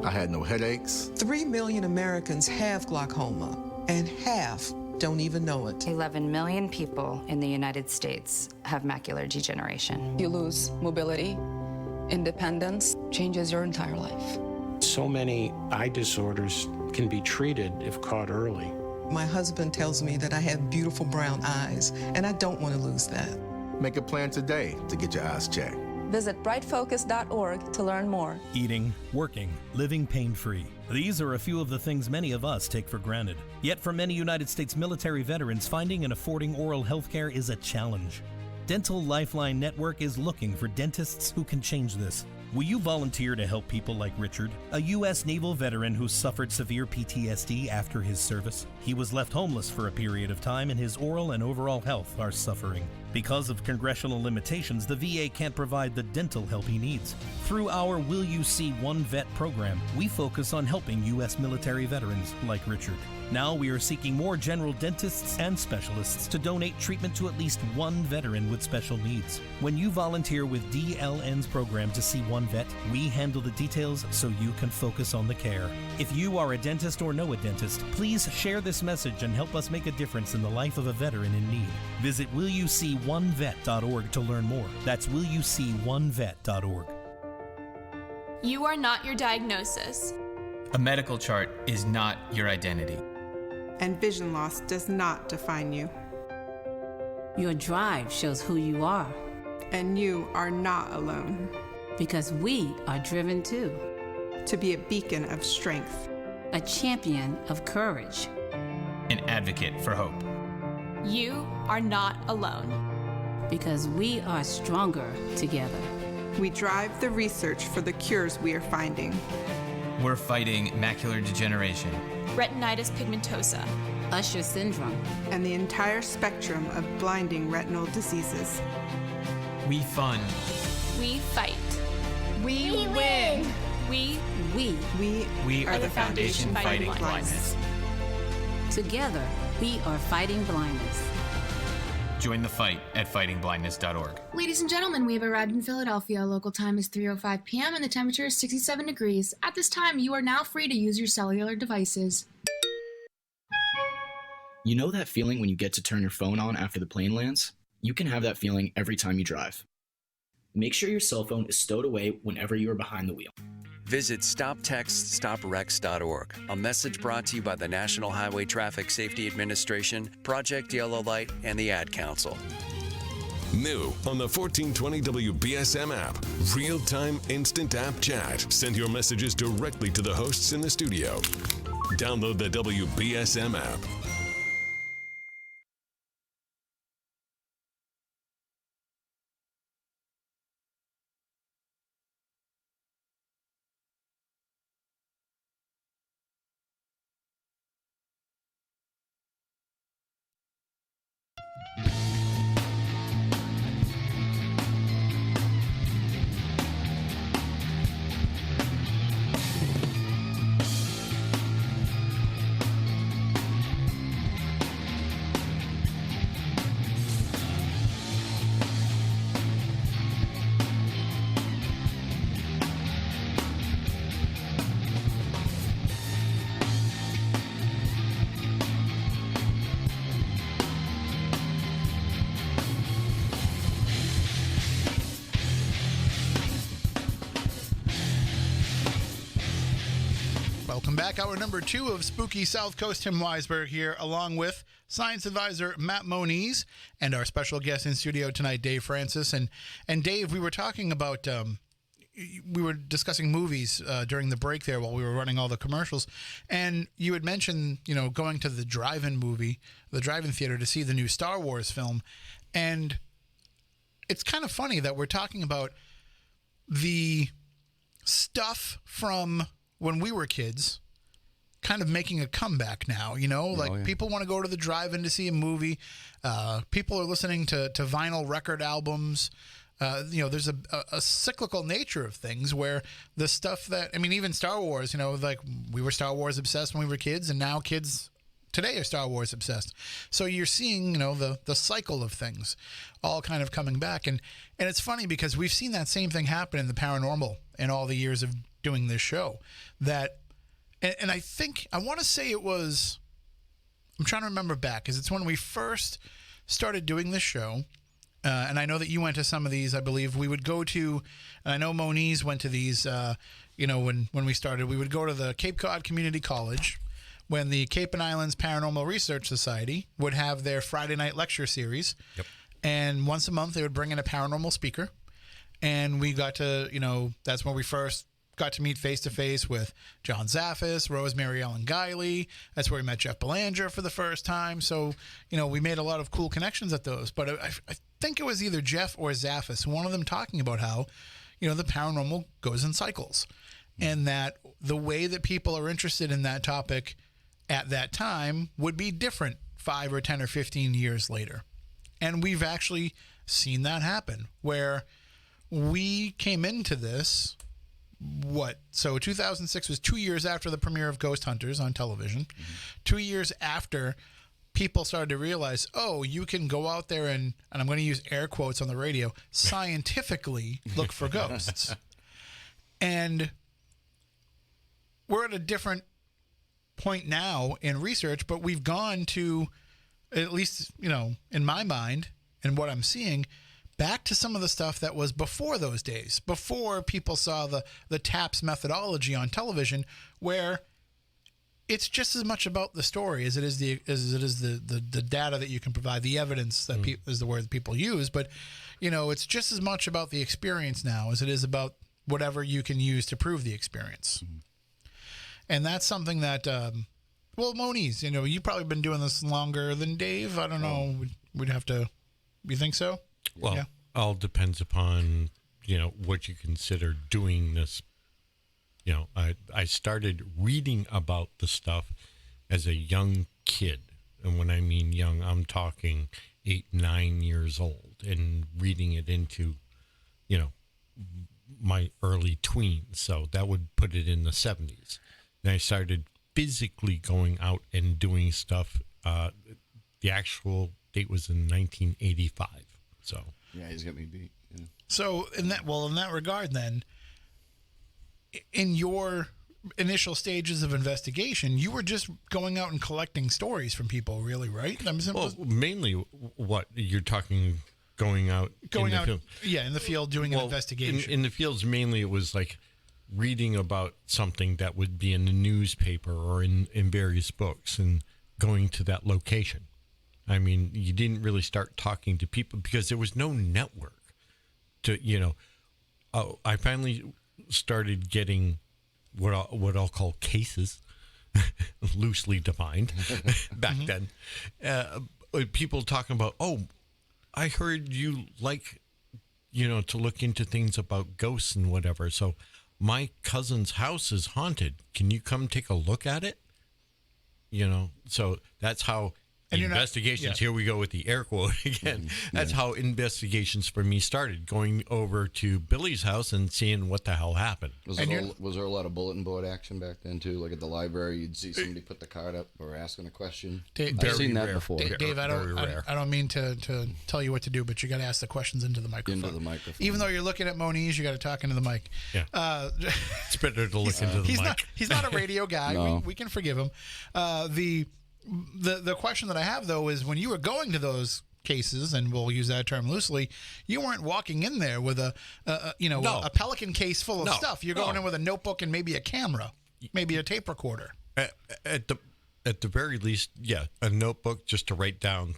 I had no headaches. 3 million Americans have glaucoma, and half don't even know it. 11 million people in the United States have macular degeneration. You lose mobility, independence, changes your entire life. So many eye disorders can be treated if caught early. My husband tells me that I have beautiful brown eyes, and I don't want to lose that. Make a plan today to get your eyes checked. Visit brightfocus.org to learn more. Eating, working, living pain-free. These are a few of the things many of us take for granted. Yet for many United States military veterans, finding and affording oral health care is a challenge. Dental Lifeline Network is looking for dentists who can change this. Will you volunteer to help people like Richard, a U.S. naval veteran who suffered severe PTSD after his service? He was left homeless for a period of time, and his oral and overall health are suffering. Because of congressional limitations, the VA can't provide the dental help he needs. Through our Will You See One Vet program, we focus on helping U.S. military veterans like Richard. Now we are seeking more general dentists and specialists to donate treatment to at least one veteran with special needs. When you volunteer with DLN's program to see one vet, we handle the details so you can focus on the care. If you are a dentist or know a dentist, please share this message and help us make a difference in the life of a veteran in need. Visit willyouseeonevet.org to learn more. That's willyouseeonevet.org. You are not your diagnosis. A medical chart is not your identity. And vision loss does not define you. Your drive shows who you are. And you are not alone. Because we are driven too. To be a beacon of strength. A champion of courage. An advocate for hope. You are not alone. Because we are stronger together. We drive the research for the cures we are finding. We're fighting macular degeneration, retinitis pigmentosa, Usher syndrome, and the entire spectrum of blinding retinal diseases. We fund. We fight. We win. We are the Foundation Fighting Blindness. Together, we are fighting blindness. Join the fight at fightingblindness.org. Ladies and gentlemen, we have arrived in Philadelphia. Local time is 3:05 p.m. and the temperature is 67 degrees. At this time, you are now free to use your cellular devices. You know that feeling when you get to turn your phone on after the plane lands? You can have that feeling every time you drive. Make sure your cell phone is stowed away whenever you are behind the wheel. Visit StopTextStopWrecks.org, a message brought to you by the National Highway Traffic Safety Administration, Project Yellow Light, and the Ad Council. New on the 1420 WBSM app, real-time instant app chat. Send your messages directly to the hosts in the studio. Download the WBSM app. Welcome back. Hour number 2 of Spooky South Coast. Tim Weisberg here, along with science advisor Matt Moniz and our special guest in studio tonight, Dave Francis. And Dave, we were talking about, we were discussing movies during the break there while we were running all the commercials. And you had mentioned, going to the drive-in theater to see the new Star Wars film. And it's kind of funny that we're talking about the stuff from when we were kids kind of making a comeback now, people want to go to the drive-in to see a movie. People are listening to vinyl record albums. There's a cyclical nature of things where the stuff that, even Star Wars, we were Star Wars obsessed when we were kids, and now kids today are Star Wars obsessed. So you're seeing, the cycle of things all kind of coming back. And it's funny because we've seen that same thing happen in the paranormal in all the years of doing this show. And I think, I want to say it was, I'm trying to remember back, because it's when we first started doing this show. And I know that you went to some of these, I believe. We would go to, and I know Moniz went to these, when we started. We would go to the Cape Cod Community College when the Cape and Islands Paranormal Research Society would have their Friday night lecture series. Yep. And once a month, they would bring in a paranormal speaker. And we got to, that's when we first got to meet face-to-face with John Zaffis, Rosemary Ellen Guiley. That's where we met Jeff Belanger for the first time. So, we made a lot of cool connections at those. But I think it was either Jeff or Zaffis, one of them talking about how, the paranormal goes in cycles. And that the way that people are interested in that topic at that time would be different 5 or 10 or 15 years later. And we've actually seen that happen, where we came into this... So 2006 was 2 years after the premiere of Ghost Hunters on television. Mm-hmm. 2 years after people started to realize, you can go out there and I'm going to use air quotes on the radio, scientifically look for ghosts. And we're at a different point now in research, but we've gone to, at least, in my mind and what I'm seeing, back to some of the stuff that was before those days, before people saw the TAPS methodology on television, where it's just as much about the story as it is the data that you can provide, the evidence that is the word that people use. But, it's just as much about the experience now as it is about whatever you can use to prove the experience. Mm-hmm. And that's something that, Moniz, you've probably been doing this longer than Dave. I don't know. We'd have to, you think so? Well, yeah. All depends upon, what you consider doing this. I started reading about the stuff as a young kid. And when I mean young, I'm talking 8, 9 years old, and reading it into, my early tweens. So that would put it in the 70s. And I started physically going out and doing stuff. The actual date was in 1985. So yeah, he's got me beat. Yeah. So in that regard, then, in your initial stages of investigation, you were just going out and collecting stories from people, really, right? Mainly, what you're talking, going out in the field. Yeah, in the field doing an investigation. In the fields, mainly it was like reading about something that would be in the newspaper or in various books and going to that location. You didn't really start talking to people because there was no network to, I finally started getting what I'll call cases, loosely defined back then. People talking about, I heard you like, to look into things about ghosts and whatever. So my cousin's house is haunted. Can you come take a look at it? So that's how investigations, here we go with the air quote again. That's how investigations for me started, going over to Billy's house and seeing what the hell happened. Was there a lot of bulletin board action back then too? Like at the library, you'd see somebody put the card up or asking a question. I've seen that before. Dave, I don't mean to tell you what to do, but you got to ask the questions into the microphone. Even though you're looking at Moniz, you got to talk into the mic. Yeah. It's better to look into the mic. He's not a radio guy. No. We can forgive him. The question that I have, though, is when you were going to those cases, and we'll use that term loosely, you weren't walking in there with a pelican case full of stuff. You're going in with a notebook and maybe a camera. maybe a tape recorder. At the very least, yeah, a notebook just to write down,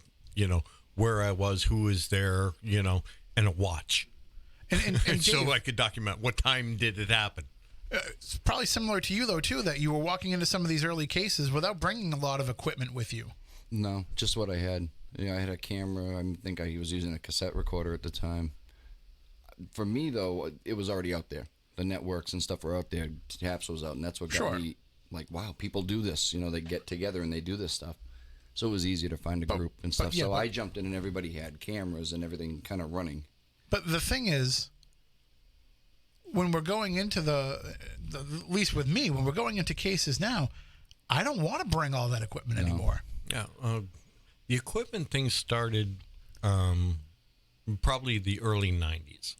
where I was, who was there, and a watch. And so Dave, I could document what time did it happen. It's probably similar to you, though, too, that you were walking into some of these early cases without bringing a lot of equipment with you. No, just what I had. I had a camera. I think I was using a cassette recorder at the time. For me, though, it was already out there. The networks and stuff were out there. Taps was out, and that's what got me like, wow, people do this. They get together and they do this stuff. So it was easy to find a group and stuff. So I jumped in and everybody had cameras and everything kind of running. But the thing is, when we're going into at least with me, when we're going into cases now, I don't want to bring all that equipment anymore. Yeah. The equipment thing started probably the early 90s,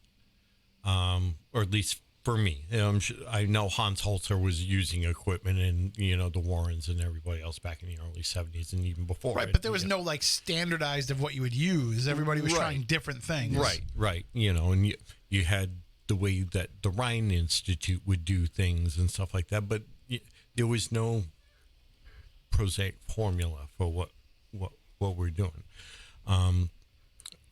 or at least for me. I know Hans Holzer was using equipment and, the Warrens and everybody else back in the early 70s and even before. Right, but there was no, standardized of what you would use. Everybody was trying different things. Right. And you had the way that the Rhine Institute would do things and stuff like that, but there was no prosaic formula for what we're doing.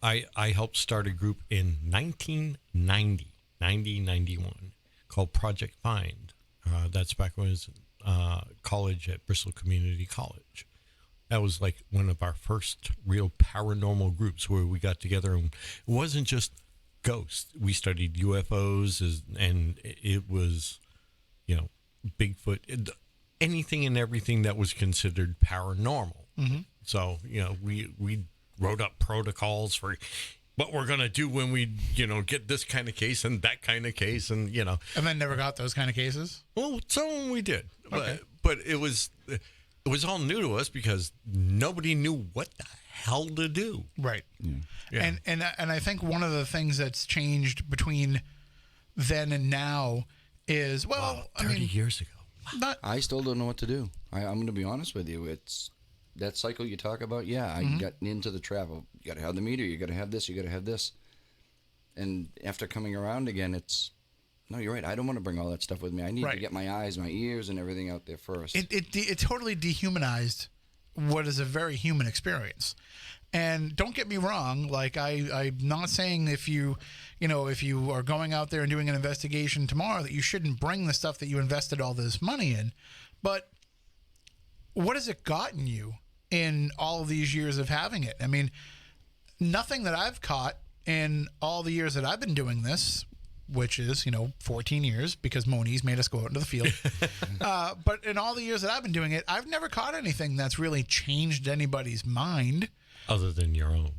I helped start a group in 1991 called Project Find. That's back when I was college at Bristol Community College. That was like one of our first real paranormal groups where we got together, and it wasn't just ghosts. We studied UFOs, and it was, Bigfoot, anything and everything that was considered paranormal. Mm-hmm. So, we wrote up protocols for what we're going to do when we, get this kind of case and that kind of case, and, And then never got those kind of cases? Well, some we did. Okay. But it was all new to us because nobody knew what the hell to do. Right. Yeah. And I think one of the things that's changed between then and now is, 30 years ago. I still don't know what to do. I'm going to be honest with you. It's that cycle you talk about. Yeah, I got into the travel. You got to have the meter. You got to have this. You got to have this. And after coming around again, no, you're right. I don't want to bring all that stuff with me. I need to get my eyes, my ears, and everything out there first. It totally dehumanized what is a very human experience. And don't get me wrong, I'm not saying if you are going out there and doing an investigation tomorrow that you shouldn't bring the stuff that you invested all this money in, but what has it gotten you in all of these years of having it? I mean, nothing that I've caught in all the years that I've been doing this, which is, 14 years because Moniz made us go out into the field. But in all the years that I've been doing it, I've never caught anything that's really changed anybody's mind. Other than your own.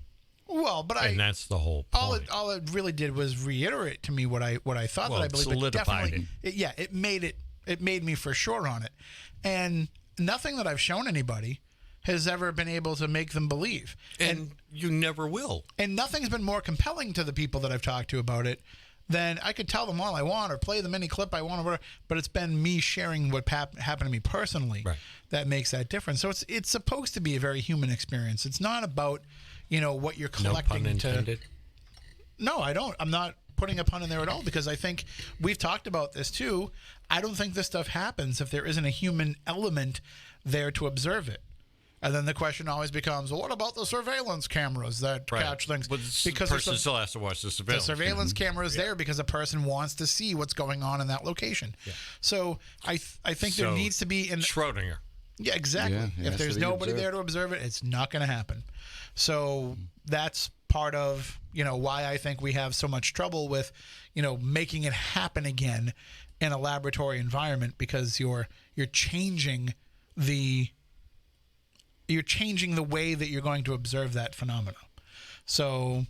Well, but and that's the whole point. All it really did was reiterate to me what I thought that I believed. Solidified it made me for sure on it. And nothing that I've shown anybody has ever been able to make them believe. And you never will. And nothing's been more compelling to the people that I've talked to about it than I could tell them all I want or play them any clip I want, or whatever, but it's been me sharing what happened to me personally that makes that difference. So it's supposed to be a very human experience. It's not about, what you're collecting. No pun intended. No, I don't. I'm not putting a pun in there at all because I think we've talked about this too. I don't think this stuff happens if there isn't a human element there to observe it. And then the question always becomes, well, what about the surveillance cameras that catch things? But because the person still has to watch the surveillance. The surveillance camera is there because a person wants to see what's going on in that location. Yeah. So I think there needs to be Schrodinger. Yeah, exactly. Yeah, if there's nobody there to observe it, it's not going to happen. So that's part of why I think we have so much trouble with making it happen again in a laboratory environment, because you're changing the way that you're going to observe that phenomena. So,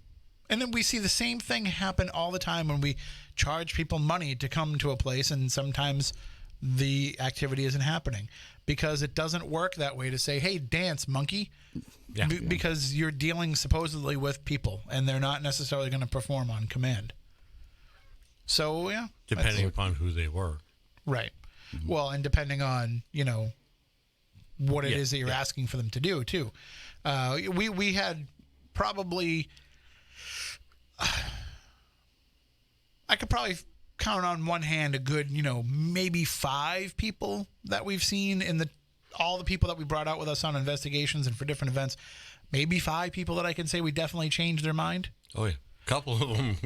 and then we see the same thing happen all the time when we charge people money to come to a place, and sometimes the activity isn't happening because it doesn't work that way to say, hey, dance, monkey, because you're dealing supposedly with people and they're not necessarily going to perform on command. So, yeah. Depending upon who they were. Right. Mm-hmm. Well, and depending on, what it is that you're asking for them to do too. We had probably, I could probably count on one hand a good, maybe 5 people that we've seen in all the people that we brought out with us on investigations and for different events. Maybe 5 people that I can say we definitely changed their mind. Oh, yeah. A couple of them.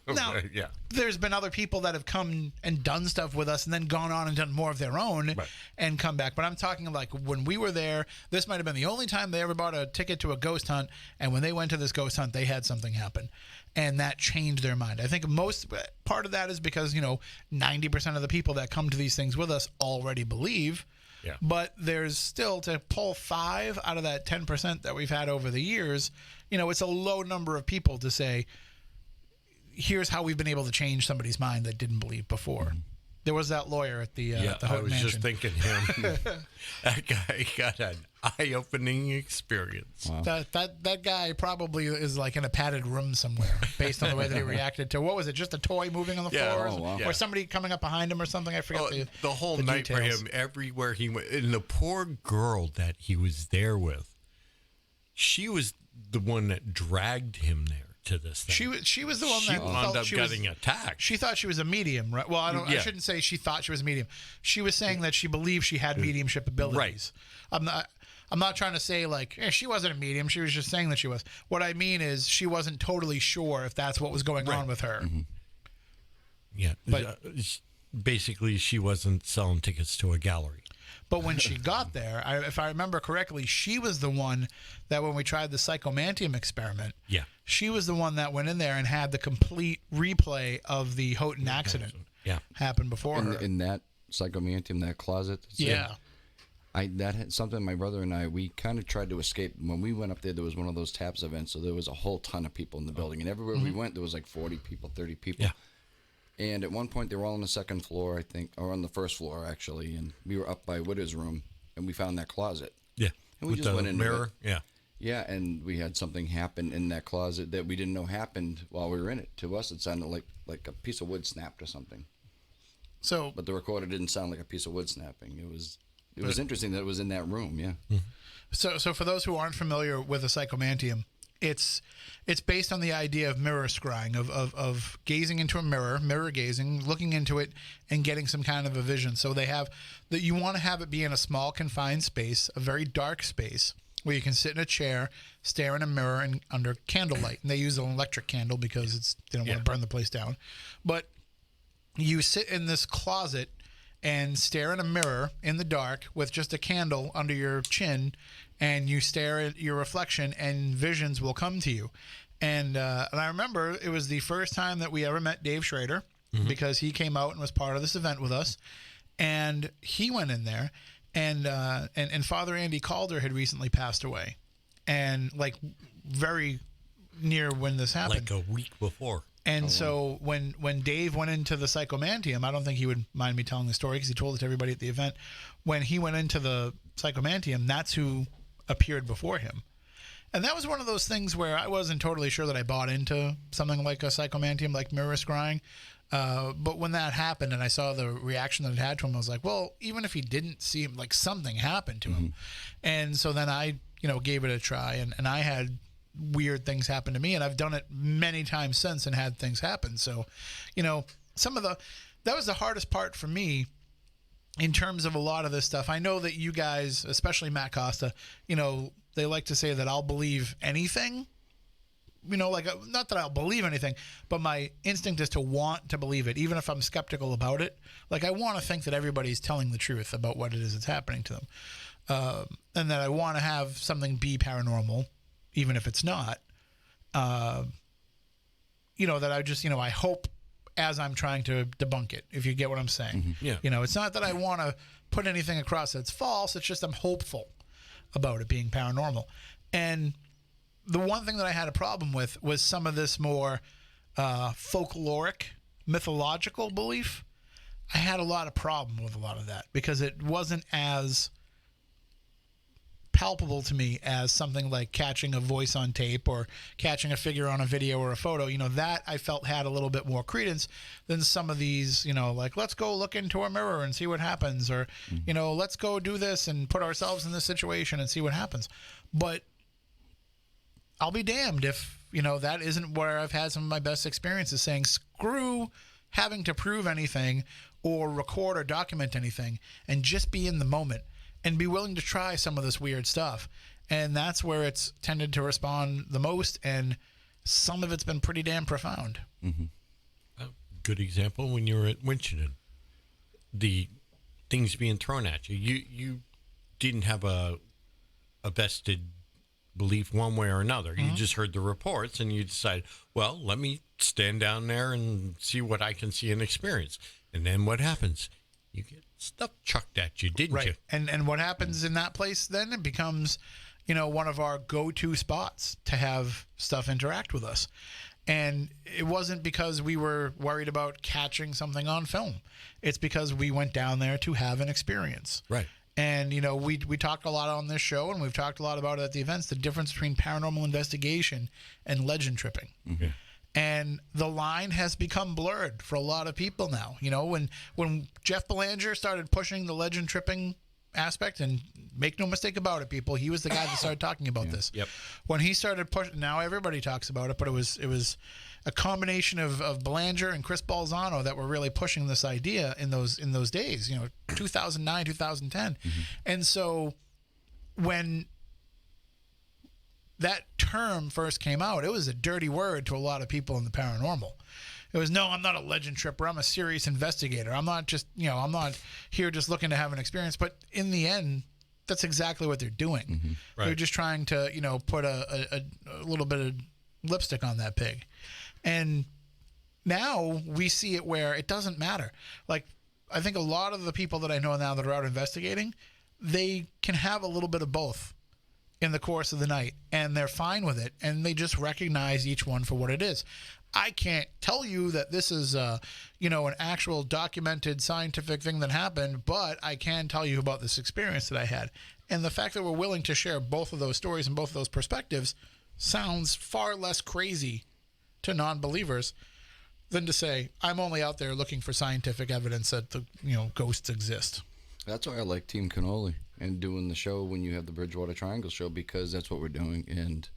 Now, yeah. There's been other people that have come and done stuff with us and then gone on and done more of their own and come back. But I'm talking like when we were there, this might have been the only time they ever bought a ticket to a ghost hunt. And when they went to this ghost hunt, they had something happen. And that changed their mind. I think most part of that is because, 90% of the people that come to these things with us already believe. Yeah. But there's still, to pull 5 out of that 10% that we've had over the years, it's a low number of people to say, here's how we've been able to change somebody's mind that didn't believe before. Mm-hmm. There was that lawyer at the I Houghton was Mansion. just thinking him. That guy got an eye-opening experience. Wow. That guy probably is like in a padded room somewhere based on the way that he reacted to, what was it, just a toy moving on the floor? Oh, wow. Or somebody coming up behind him or something? I forget the whole the night details. for him, everywhere he went. And the poor girl that he was there with, she was the one that dragged him there to this thing. She was the one she that wound felt up she getting was, attacked. She thought she was a medium, right? Well, I shouldn't say she thought she was a medium. She was saying that she believed she had mediumship abilities. Right. I'm not trying to say like she wasn't a medium. She was just saying that she was. What I mean is she wasn't totally sure if that's what was going on with her. Mm-hmm. Yeah, but basically she wasn't selling tickets to a gallery. But when she got there, if I remember correctly, she was the one that when we tried the psychomantium experiment, she was the one that went in there and had the complete replay of the Houghton accident happen before her. In that psychomantium, that closet? That had something my brother and I, we kind of tried to escape. When we went up there was one of those TAPS events, so there was a whole ton of people in the building. And everywhere we went, there was like 40 people, 30 people. Yeah. And at one point, they were all on the second floor, I think, or on the first floor, actually. And we were up by Widow's room, and we found that closet. Yeah. And we with just went in mirror. Yeah. Yeah, and we had something happen in that closet that we didn't know happened while we were in it. To us, it sounded like a piece of wood snapped or something. So, but the recorder didn't sound like a piece of wood snapping. It was interesting that it was in that room. Yeah. Mm-hmm. So for those who aren't familiar with a psychomantium, it's based on the idea of mirror scrying, of gazing into a mirror gazing, looking into it, and getting some kind of a vision. So they have that you want to have it be in a small confined space, a very dark space, where you can sit in a chair, stare in a mirror, and under candlelight. And they use an electric candle because they don't want to burn the place down. But you sit in this closet and stare in a mirror in the dark with just a candle under your chin, and you stare at your reflection, and visions will come to you. And I remember it was the first time that we ever met Dave Schrader, because he came out and was part of this event with us, and he went in there, and Father Andy Calder had recently passed away, and like very near when this happened, like a week before. And so when Dave went into the psychomantium, I don't think he would mind me telling the story because he told it to everybody at the event. When he went into the psychomantium, that's who appeared before him. And that was one of those things where I wasn't totally sure that I bought into something like a psychomantium, like mirror scrying. But when that happened and I saw the reaction that it had to him, I was like, well, even if he didn't see him, like something happened to him. And so then I, gave it a try, and I had weird things happen to me, and I've done it many times since and had things happen. So, that was the hardest part for me in terms of a lot of this stuff. I know that you guys, especially Matt Costa, they like to say that I'll believe anything, not that I'll believe anything, but my instinct is to want to believe it, even if I'm skeptical about it. Like, I want to think that everybody's telling the truth about what it is that's happening to them. And that I want to have something be paranormal, even if it's not, that I just, I hope as I'm trying to debunk it, if you get what I'm saying. Yeah. It's not that I want to put anything across that's false. It's just I'm hopeful about it being paranormal. And the one thing that I had a problem with was some of this more folkloric, mythological belief. I had a lot of problem with a lot of that because it wasn't as palpable to me as something like catching a voice on tape or catching a figure on a video or a photo. That I felt had a little bit more credence than some of these, like, let's go look into a mirror and see what happens, or, let's go do this and put ourselves in this situation and see what happens. But I'll be damned if, that isn't where I've had some of my best experiences, saying, screw having to prove anything or record or document anything, and just be in the moment and be willing to try some of this weird stuff. And that's where it's tended to respond the most, and some of it's been pretty damn profound. Mm-hmm. A good example, when you were at Winchendon, the things being thrown at you, you didn't have a vested belief one way or another. You just heard the reports and you decided, well, let me stand down there and see what I can see and experience. And then what happens? You get stuff chucked at you, didn't you? And what happens in that place then? It becomes, one of our go-to spots to have stuff interact with us. And it wasn't because we were worried about catching something on film. It's because we went down there to have an experience. Right. And, we talked a lot on this show, and we've talked a lot about it at the events, the difference between paranormal investigation and legend tripping. Mm-hmm. And the line has become blurred for a lot of people now. When Jeff Belanger started pushing the legend tripping aspect, and make no mistake about it, people, he was the guy that started talking about this. Yep. When he started pushing, now everybody talks about it, but it was a combination of Belanger and Chris Balzano that were really pushing this idea in those days, 2009, 2010. Mm-hmm. And so when that term first came out, it was a dirty word to a lot of people in the paranormal. It was, no, I'm not a legend tripper. I'm a serious investigator. I'm not just, I'm not here just looking to have an experience. But in the end, that's exactly what they're doing. Mm-hmm. Right. They're just trying to, put a little bit of lipstick on that pig. And now we see it where it doesn't matter. Like, I think a lot of the people that I know now that are out investigating, they can have a little bit of both in the course of the night, and they're fine with it, and they just recognize each one for what it is. I can't tell you that this is, an actual documented scientific thing that happened, but I can tell you about this experience that I had. And the fact that we're willing to share both of those stories and both of those perspectives sounds far less crazy to non-believers than to say, I'm only out there looking for scientific evidence that the ghosts exist. That's why I like Team Cannoli and doing the show when you have the Bridgewater Triangle show, because that's what we're doing. And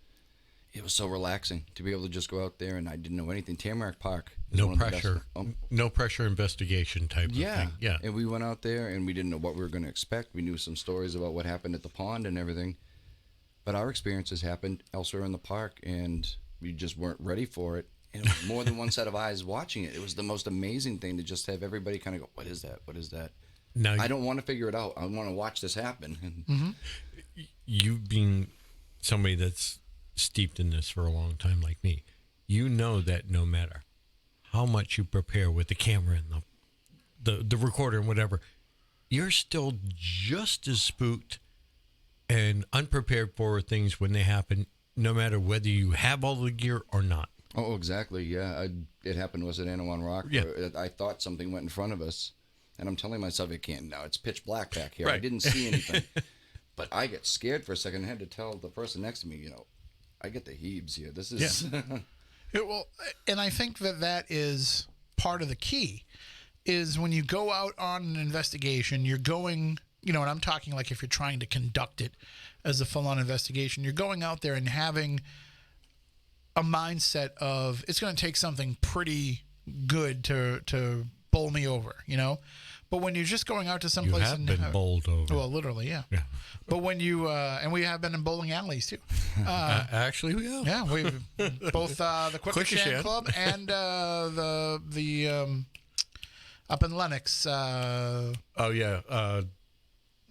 it was so relaxing to be able to just go out there, and I didn't know anything. Tamarack Park. No pressure. No pressure investigation type of thing. Yeah. And we went out there and we didn't know what we were going to expect. We knew some stories about what happened at the pond and everything. But our experiences happened elsewhere in the park, and we just weren't ready for it. And it was more than one set of eyes watching it. It was the most amazing thing to just have everybody kind of go, what is that? What is that? Now, I don't want to figure it out. I want to watch this happen. Mm-hmm. You being somebody that's steeped in this for a long time like me, you know that no matter how much you prepare with the camera and the recorder and whatever, you're still just as spooked and unprepared for things when they happen, no matter whether you have all the gear or not. Oh, exactly. Yeah. It happened to us at Anawan Rock. Yeah. I thought something went in front of us, and I'm telling myself it can't. Now it's pitch black back here. Right. I didn't see anything. But I get scared for a second. I had to tell the person next to me, I get the heaves here. This is... Yeah, well, and I think that is part of the key, is when you go out on an investigation, you're going, and I'm talking like if you're trying to conduct it as a full-on investigation, you're going out there and having a mindset of, it's going to take something pretty good to bowl me over, But when you're just going out to some place and been bowled over. Well, literally, yeah. But when you and we have been in bowling alleys too. Actually, we have. Yeah, we've both the Quickershan Club and the up in Lenox.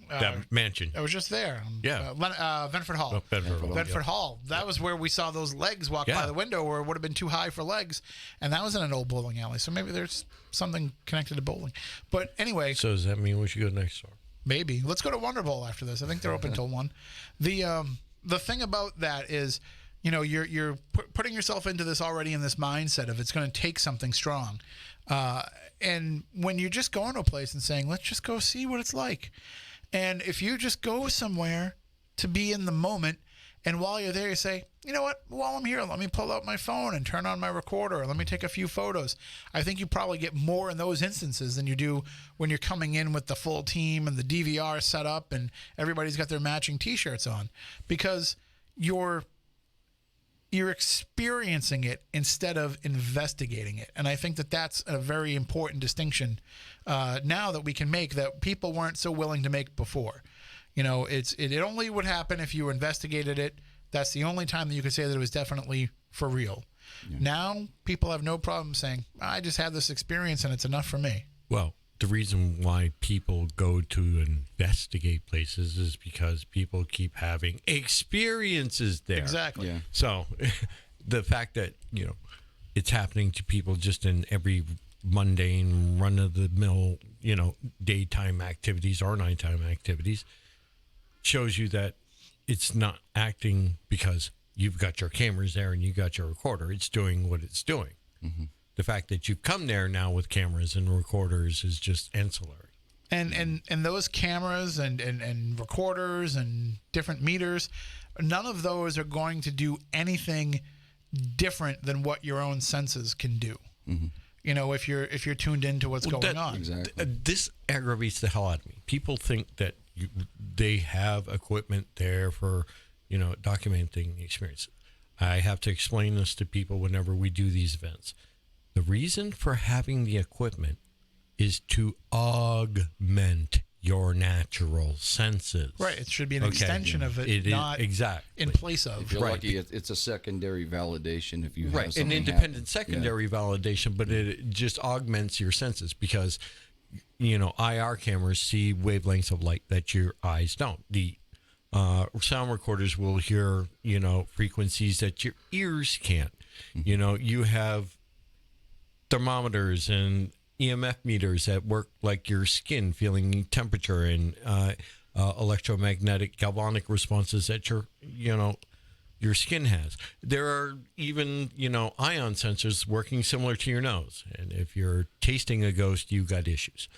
That mansion. I was just there. Yeah. Venford Hall. Oh, Venford Hall. That was where we saw those legs walk by the window, where it would have been too high for legs, and that was in an old bowling alley. So maybe there's something connected to bowling. But anyway. So does that mean we should go next door? Maybe. Let's go to Wonder Bowl after this. I think they're open till 1. The thing about that is, you're putting yourself into this already in this mindset of it's going to take something strong. And when you're just going to a place and saying, let's just go see what it's like. And if you just go somewhere to be in the moment, and while you're there, you say, you know what, while I'm here, let me pull out my phone and turn on my recorder, or let me take a few photos. I think you probably get more in those instances than you do when you're coming in with the full team and the DVR set up and everybody's got their matching T-shirts on, because you're you're experiencing it instead of investigating it. And I think that that's a very important distinction now that we can make that people weren't so willing to make before. You know, it only would happen if you investigated it. That's the only time that you could say that it was definitely for real. Yeah. Now, people have no problem saying, I just had this experience and it's enough for me. Well, the reason why people go to investigate places is because people keep having experiences there. Exactly. Yeah. So the fact that, you know, it's happening to people just in every mundane, run-of-the-mill, you know, daytime activities or nighttime activities shows you that it's not acting because you've got your cameras there and you got your recorder. It's doing what it's doing. Mm-hmm. The fact that you've come there now with cameras and recorders is just ancillary. And those cameras and recorders and different meters, none of those are going to do anything different than what your own senses can do. Mm-hmm. You know, if you're tuned into what's going on. Exactly. This aggravates the hell out of me. People think that they have equipment there for, you know, documenting the experience. I have to explain this to people whenever we do these events. The reason for having the equipment is to augment your natural senses. Right. It should be an extension of it, not exactly in place of. If you're lucky, it's a secondary validation if you have right, an independent secondary validation, but it just augments your senses because, you know, IR cameras see wavelengths of light that your eyes don't. The sound recorders will hear, you know, frequencies that your ears can't. Mm-hmm. You know, you have thermometers and EMF meters that work like your skin, feeling temperature, and electromagnetic galvanic responses that your skin has. There are even, you know, ion sensors working similar to your nose. And if you're tasting a ghost, you got issues.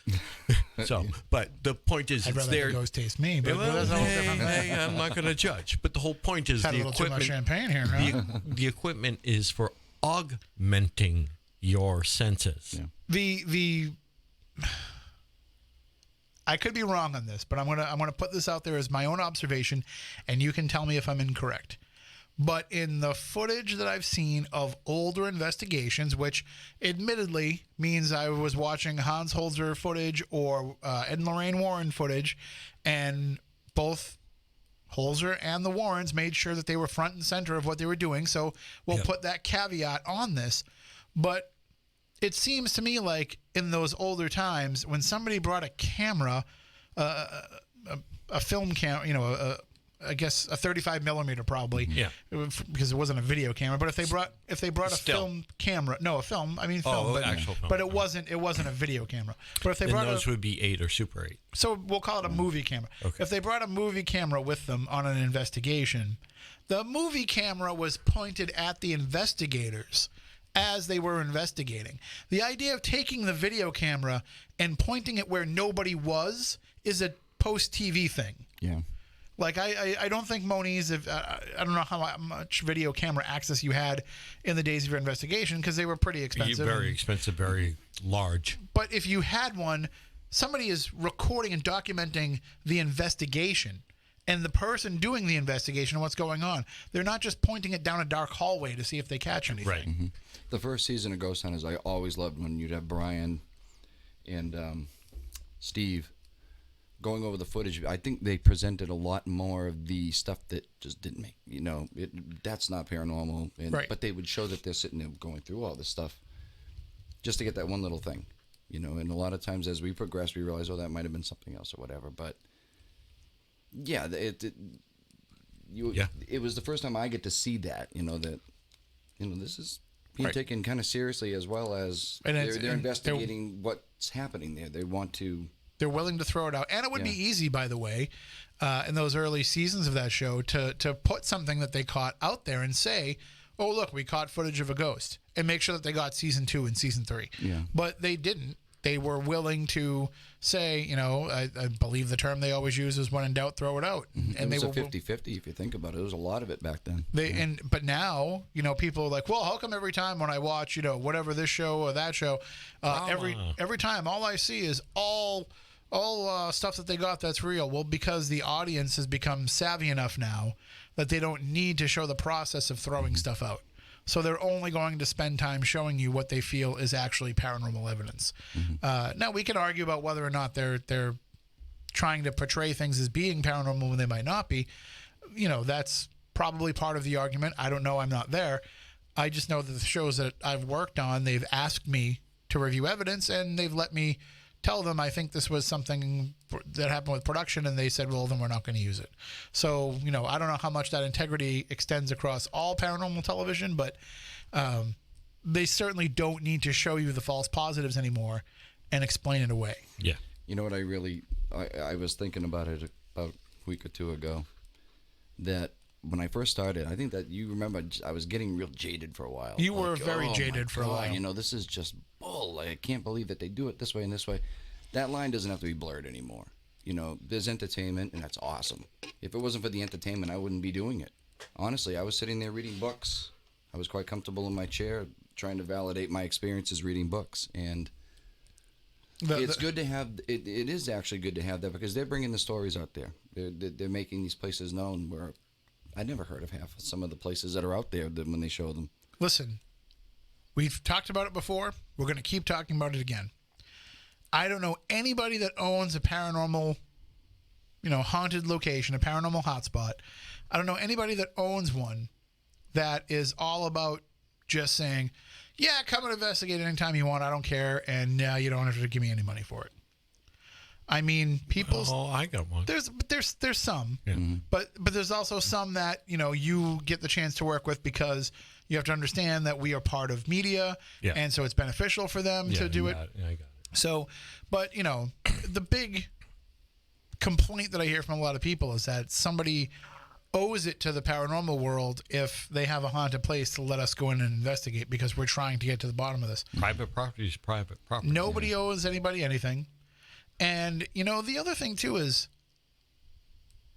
So, but the point is, I'd rather the ghost taste me, but well, that's a whole different thing. I'm not going to judge. But the whole point is Had the a little equipment. Too much champagne here, huh? The equipment is for augmenting your senses. Yeah. I could be wrong on this, but I'm gonna put this out there as my own observation, and you can tell me if I'm incorrect. But in the footage that I've seen of older investigations, which admittedly means I was watching Hans Holzer footage or Ed and Lorraine Warren footage, and both Holzer and the Warrens made sure that they were front and center of what they were doing. So we'll put that caveat on this. But it seems to me like in those older times, when somebody brought a camera, a film camera, you know, I guess a 35 millimeter probably, because it wasn't a video camera. But if they brought a film camera, actual film. But it wasn't a video camera. But if they brought those would be 8 or Super 8. So we'll call it a movie camera. Okay. If they brought a movie camera with them on an investigation, the movie camera was pointed at the investigators as they were investigating. The idea of taking the video camera and pointing it where nobody was is a post-TV thing. Yeah. Like, I don't think Moniz, I don't know how much video camera access you had in the days of your investigation, because they were pretty expensive. Very expensive, very large. But if you had one, somebody is recording and documenting the investigation and the person doing the investigation and what's going on. They're not just pointing it down a dark hallway to see if they catch anything. Right. Mm-hmm. The first season of Ghost Hunters, I always loved when you'd have Brian and Steve going over the footage. I think they presented a lot more of the stuff that just didn't make, you know, that's not paranormal. Right. But they would show that they're sitting there going through all this stuff just to get that one little thing, you know. And a lot of times as we progress, we realize, oh, that might have been something else or whatever. But yeah, it was the first time I get to see that, you know, that, you know, this is being taken kind of seriously, as well as they're investigating what's happening there. They want to. They're willing to throw it out. And it would be easy, by the way, in those early seasons of that show, to put something that they caught out there and say, oh, look, we caught footage of a ghost, and make sure that they got season 2 and season 3. Yeah. But they didn't. They were willing to say, you know, I believe the term they always use is when in doubt, throw it out. Mm-hmm. And it was they a 50-50 if you think about it. There was a lot of it back then. But now, you know, people are like, well, how come every time when I watch, you know, whatever this show or that show, every time all I see is all stuff that they got that's real. Well, because the audience has become savvy enough now that they don't need to show the process of throwing stuff out. So they're only going to spend time showing you what they feel is actually paranormal evidence. Now, we can argue about whether or not they're trying to portray things as being paranormal when they might not be. That's probably part of the argument. I don't know. I'm not there. I just know that the shows that I've worked on, they've asked me to review evidence, and they've let me tell them I think this was something that happened with production, and they said, well, then we're not going to use it. So, I don't know how much that integrity extends across all paranormal television, but they certainly don't need to show you the false positives anymore and explain it away. Yeah. You know what I was thinking about it about a week or two ago, that when I first started, I think that you remember I was getting real jaded for a while. You were very jaded for a while. This is just bull. I can't believe that they do it this way and this way. That line doesn't have to be blurred anymore. There's entertainment, and that's awesome. If it wasn't for the entertainment, I wouldn't be doing it. Honestly, I was sitting there reading books. I was quite comfortable in my chair trying to validate my experiences reading books. And it's good to have, it is actually good to have that, because they're bringing the stories out there. They're making these places known where I never heard of half of some of the places that are out there when they show them. Listen, we've talked about it before. We're going to keep talking about it again. I don't know anybody that owns a paranormal, haunted location, a paranormal hotspot. I don't know anybody that owns one that is all about just saying, yeah, come and investigate anytime you want. I don't care. And you don't have to give me any money for it. I mean, I got one. There's some, yeah. but there's also some that you get the chance to work with because you have to understand that we are part of media, and so it's beneficial for them to do it. Yeah, I got it. So, but the big complaint that I hear from a lot of people is that somebody owes it to the paranormal world if they have a haunted place to let us go in and investigate, because we're trying to get to the bottom of this. Private property is private property. Nobody owes anybody anything. And, the other thing, too, is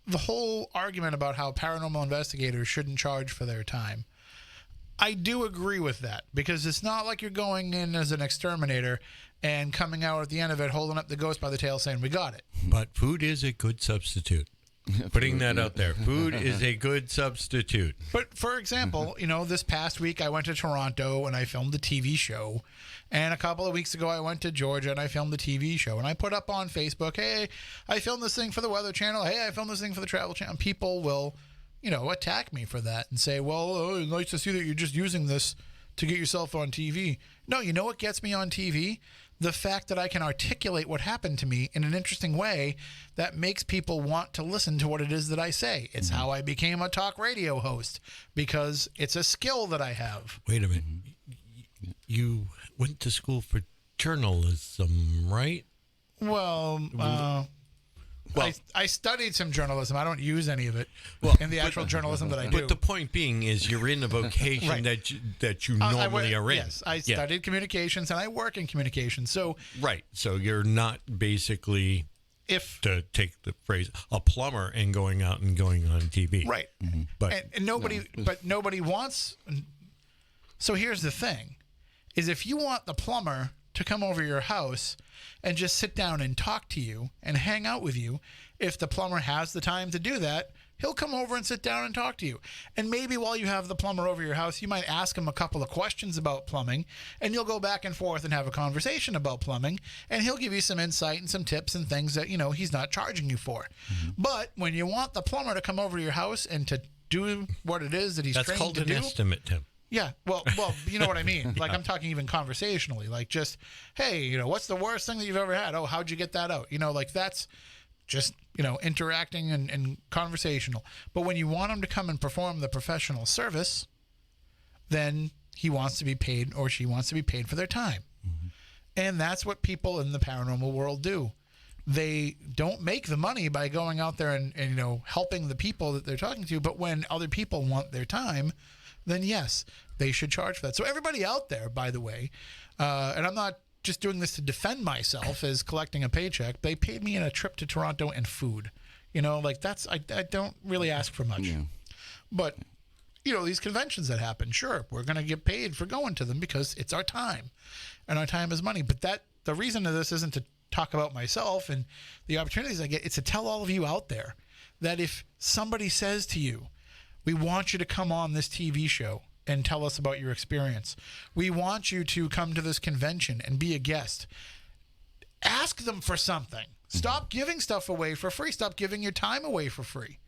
the whole argument about how paranormal investigators shouldn't charge for their time. I do agree with that, because it's not like you're going in as an exterminator and coming out at the end of it holding up the ghost by the tail saying, we got it. But food is a good substitute. Putting that out there. Food is a good substitute. But, for example, this past week I went to Toronto and I filmed a TV show. And a couple of weeks ago I went to Georgia and I filmed a TV show. And I put up on Facebook, hey, I filmed this thing for the Weather Channel. Hey, I filmed this thing for the Travel Channel. People will, attack me for that and say, well, it's nice to see that you're just using this to get yourself on TV. No, you know what gets me on TV? The fact that I can articulate what happened to me in an interesting way that makes people want to listen to what it is that I say. It's how I became a talk radio host, because it's a skill that I have. Wait a minute. You went to school for journalism, right? Well, I studied some journalism. I don't use any of it in the actual journalism that I do. But the point being is you're in a vocation right. that you normally are in. Yes, I studied communications and I work in communications. So right. So you're not basically, to take the phrase, a plumber and going out and going on TV. Right. Mm-hmm. But nobody wants. So here's the thing, is if you want the plumber to come over your house and just sit down and talk to you and hang out with you, if the plumber has the time to do that, he'll come over and sit down and talk to you. And maybe while you have the plumber over your house, you might ask him a couple of questions about plumbing, and you'll go back and forth and have a conversation about plumbing, and he'll give you some insight and some tips and things that, he's not charging you for. Mm-hmm. But when you want the plumber to come over to your house and to do what it is that he's trained to do. That's called an estimate, Tim. Yeah, well, you know what I mean. Like, I'm talking even conversationally. Like, just, hey, what's the worst thing that you've ever had? Oh, how'd you get that out? That's just, interacting and conversational. But when you want him to come and perform the professional service, then he wants to be paid, or she wants to be paid for their time. Mm-hmm. And that's what people in the paranormal world do. They don't make the money by going out there and helping the people that they're talking to. But when other people want their time, then yes, they should charge for that. So everybody out there, by the way, and I'm not just doing this to defend myself as collecting a paycheck. They paid me in a trip to Toronto and food. That's, I don't really ask for much. Yeah. But, these conventions that happen, sure, we're going to get paid for going to them because it's our time. And our time is money. But the reason of this isn't to talk about myself and the opportunities I get, it's to tell all of you out there that if somebody says to you, we want you to come on this TV show and tell us about your experience. We want you to come to this convention and be a guest. Ask them for something. Stop giving stuff away for free. Stop giving your time away for free.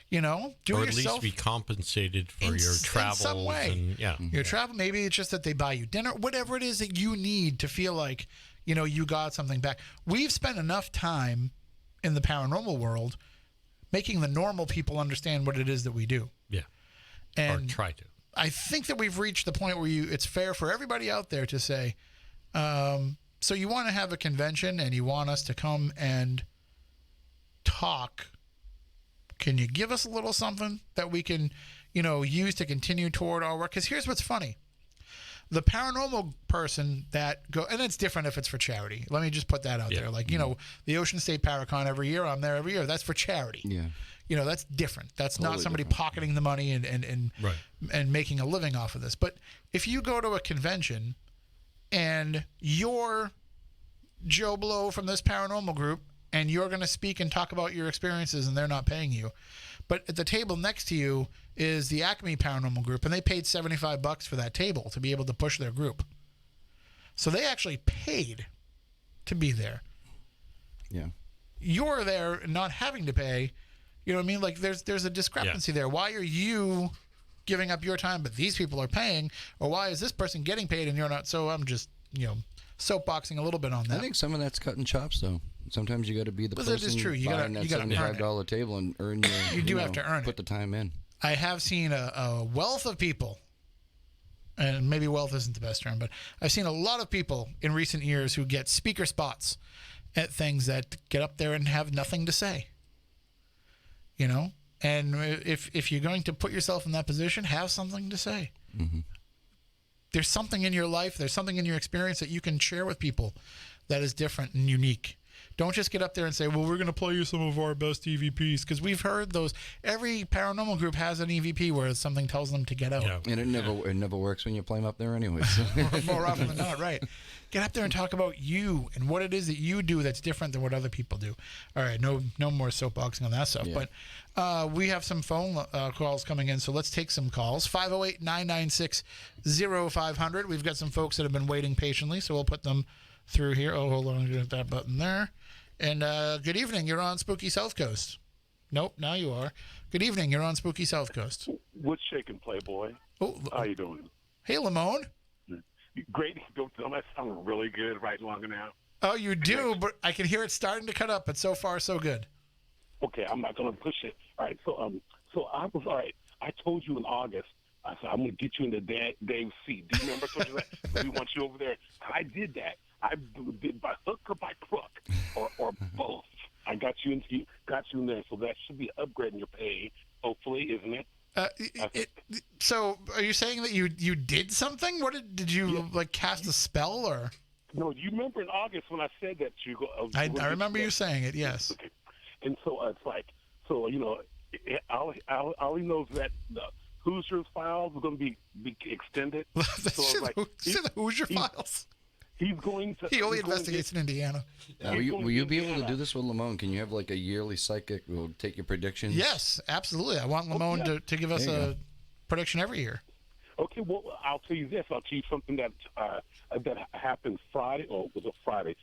You know, do or it yourself. At least be compensated for your travels. In some way. And, Your travel, maybe it's just that they buy you dinner, whatever it is that you need to feel like, you know, you got something back. We've spent enough time in the paranormal world making the normal people understand what it is that we do. Yeah. And or try to. I think that we've reached the point where it's fair for everybody out there to say, so you want to have a convention and you want us to come and talk. Can you give us a little something that we can, you know, use to continue toward our work? Because here's what's funny. The paranormal person that and it's different if it's for charity. Let me just put that out there. Like, you know, the Ocean State Paracon every year, I'm there every year. That's for charity. Yeah. You know, that's different. That's Totally not somebody different. pocketing the money and making a living off of this. But if you go to a convention and you're Joe Blow from this paranormal group and you're going to speak and talk about your experiences and they're not paying you, but at the table next to you is the Acme Paranormal Group and they paid $75 for that table to be able to push their group. So they actually paid to be there. Yeah. You're there not having to pay. You know what I mean? Like there's a discrepancy there. Why are you giving up your time, but these people are paying? Or why is this person getting paid and you're not? So I'm just, you know, soapboxing a little bit on that. I think some of that's cutting chops, though. Sometimes you got to be the person that is true. You gotta buying that $75 table and earn your. You do have to earn it. Put the time in. I have seen a wealth of people, and maybe wealth isn't the best term, but I've seen a lot of people in recent years who get speaker spots at things that get up there and have nothing to say. You know, and if you're going to put yourself in that position, have something to say. Mm-hmm. There's something in your life, there's something in your experience that you can share with people that is different and unique. Don't just get up there and say, well, we're going to play you some of our best EVPs, because we've heard those. Every paranormal group has an EVP where something tells them to get out. Yeah. And it never works when you play them up there anyways. More often than not, right. Get up there and talk about you and what it is that you do that's different than what other people do. All right, no more soapboxing on that stuff. Yeah. But we have some phone calls coming in, so let's take some calls. 508-996-0500. We've got some folks that have been waiting patiently, so we'll put them through here. Oh, hold on, I'm going to hit that button there. And good evening, you're on Spooky South Coast. Nope, now you are. Good evening, you're on Spooky South Coast. What's shaking, Playboy? Oh, how you doing? Hey, Lamone. Great. Don't that sound really good right long now? Oh, you do, but I can hear it starting to cut up, but so far, so good. Okay, I'm not going to push it. All right, so I was, all right, I told you in August, I said, I'm going to get you into Dave's seat. Do you remember I told you that? We want you over there. I did that. I did by hook or by crook, or both. I got you in there, so that should be an upgrade in your pay, hopefully, isn't it? So, are you saying that you did something? What did you like cast a spell or? No, you remember in August when I said that you go. I remember you saying it. Yes. Okay. And so it's like, you know, Ollie knows that the Hoosiers files are going to be extended. So the Hoosier files. He's going to. He only investigates in Indiana. Will you be able to do this with Lamone? Can you have like a yearly psychic who will take your predictions? Yes, absolutely. I want Lamone to give us a prediction every year. Okay, well, I'll tell you this. I'll tell you something that happened Friday. Oh, it was a Friday.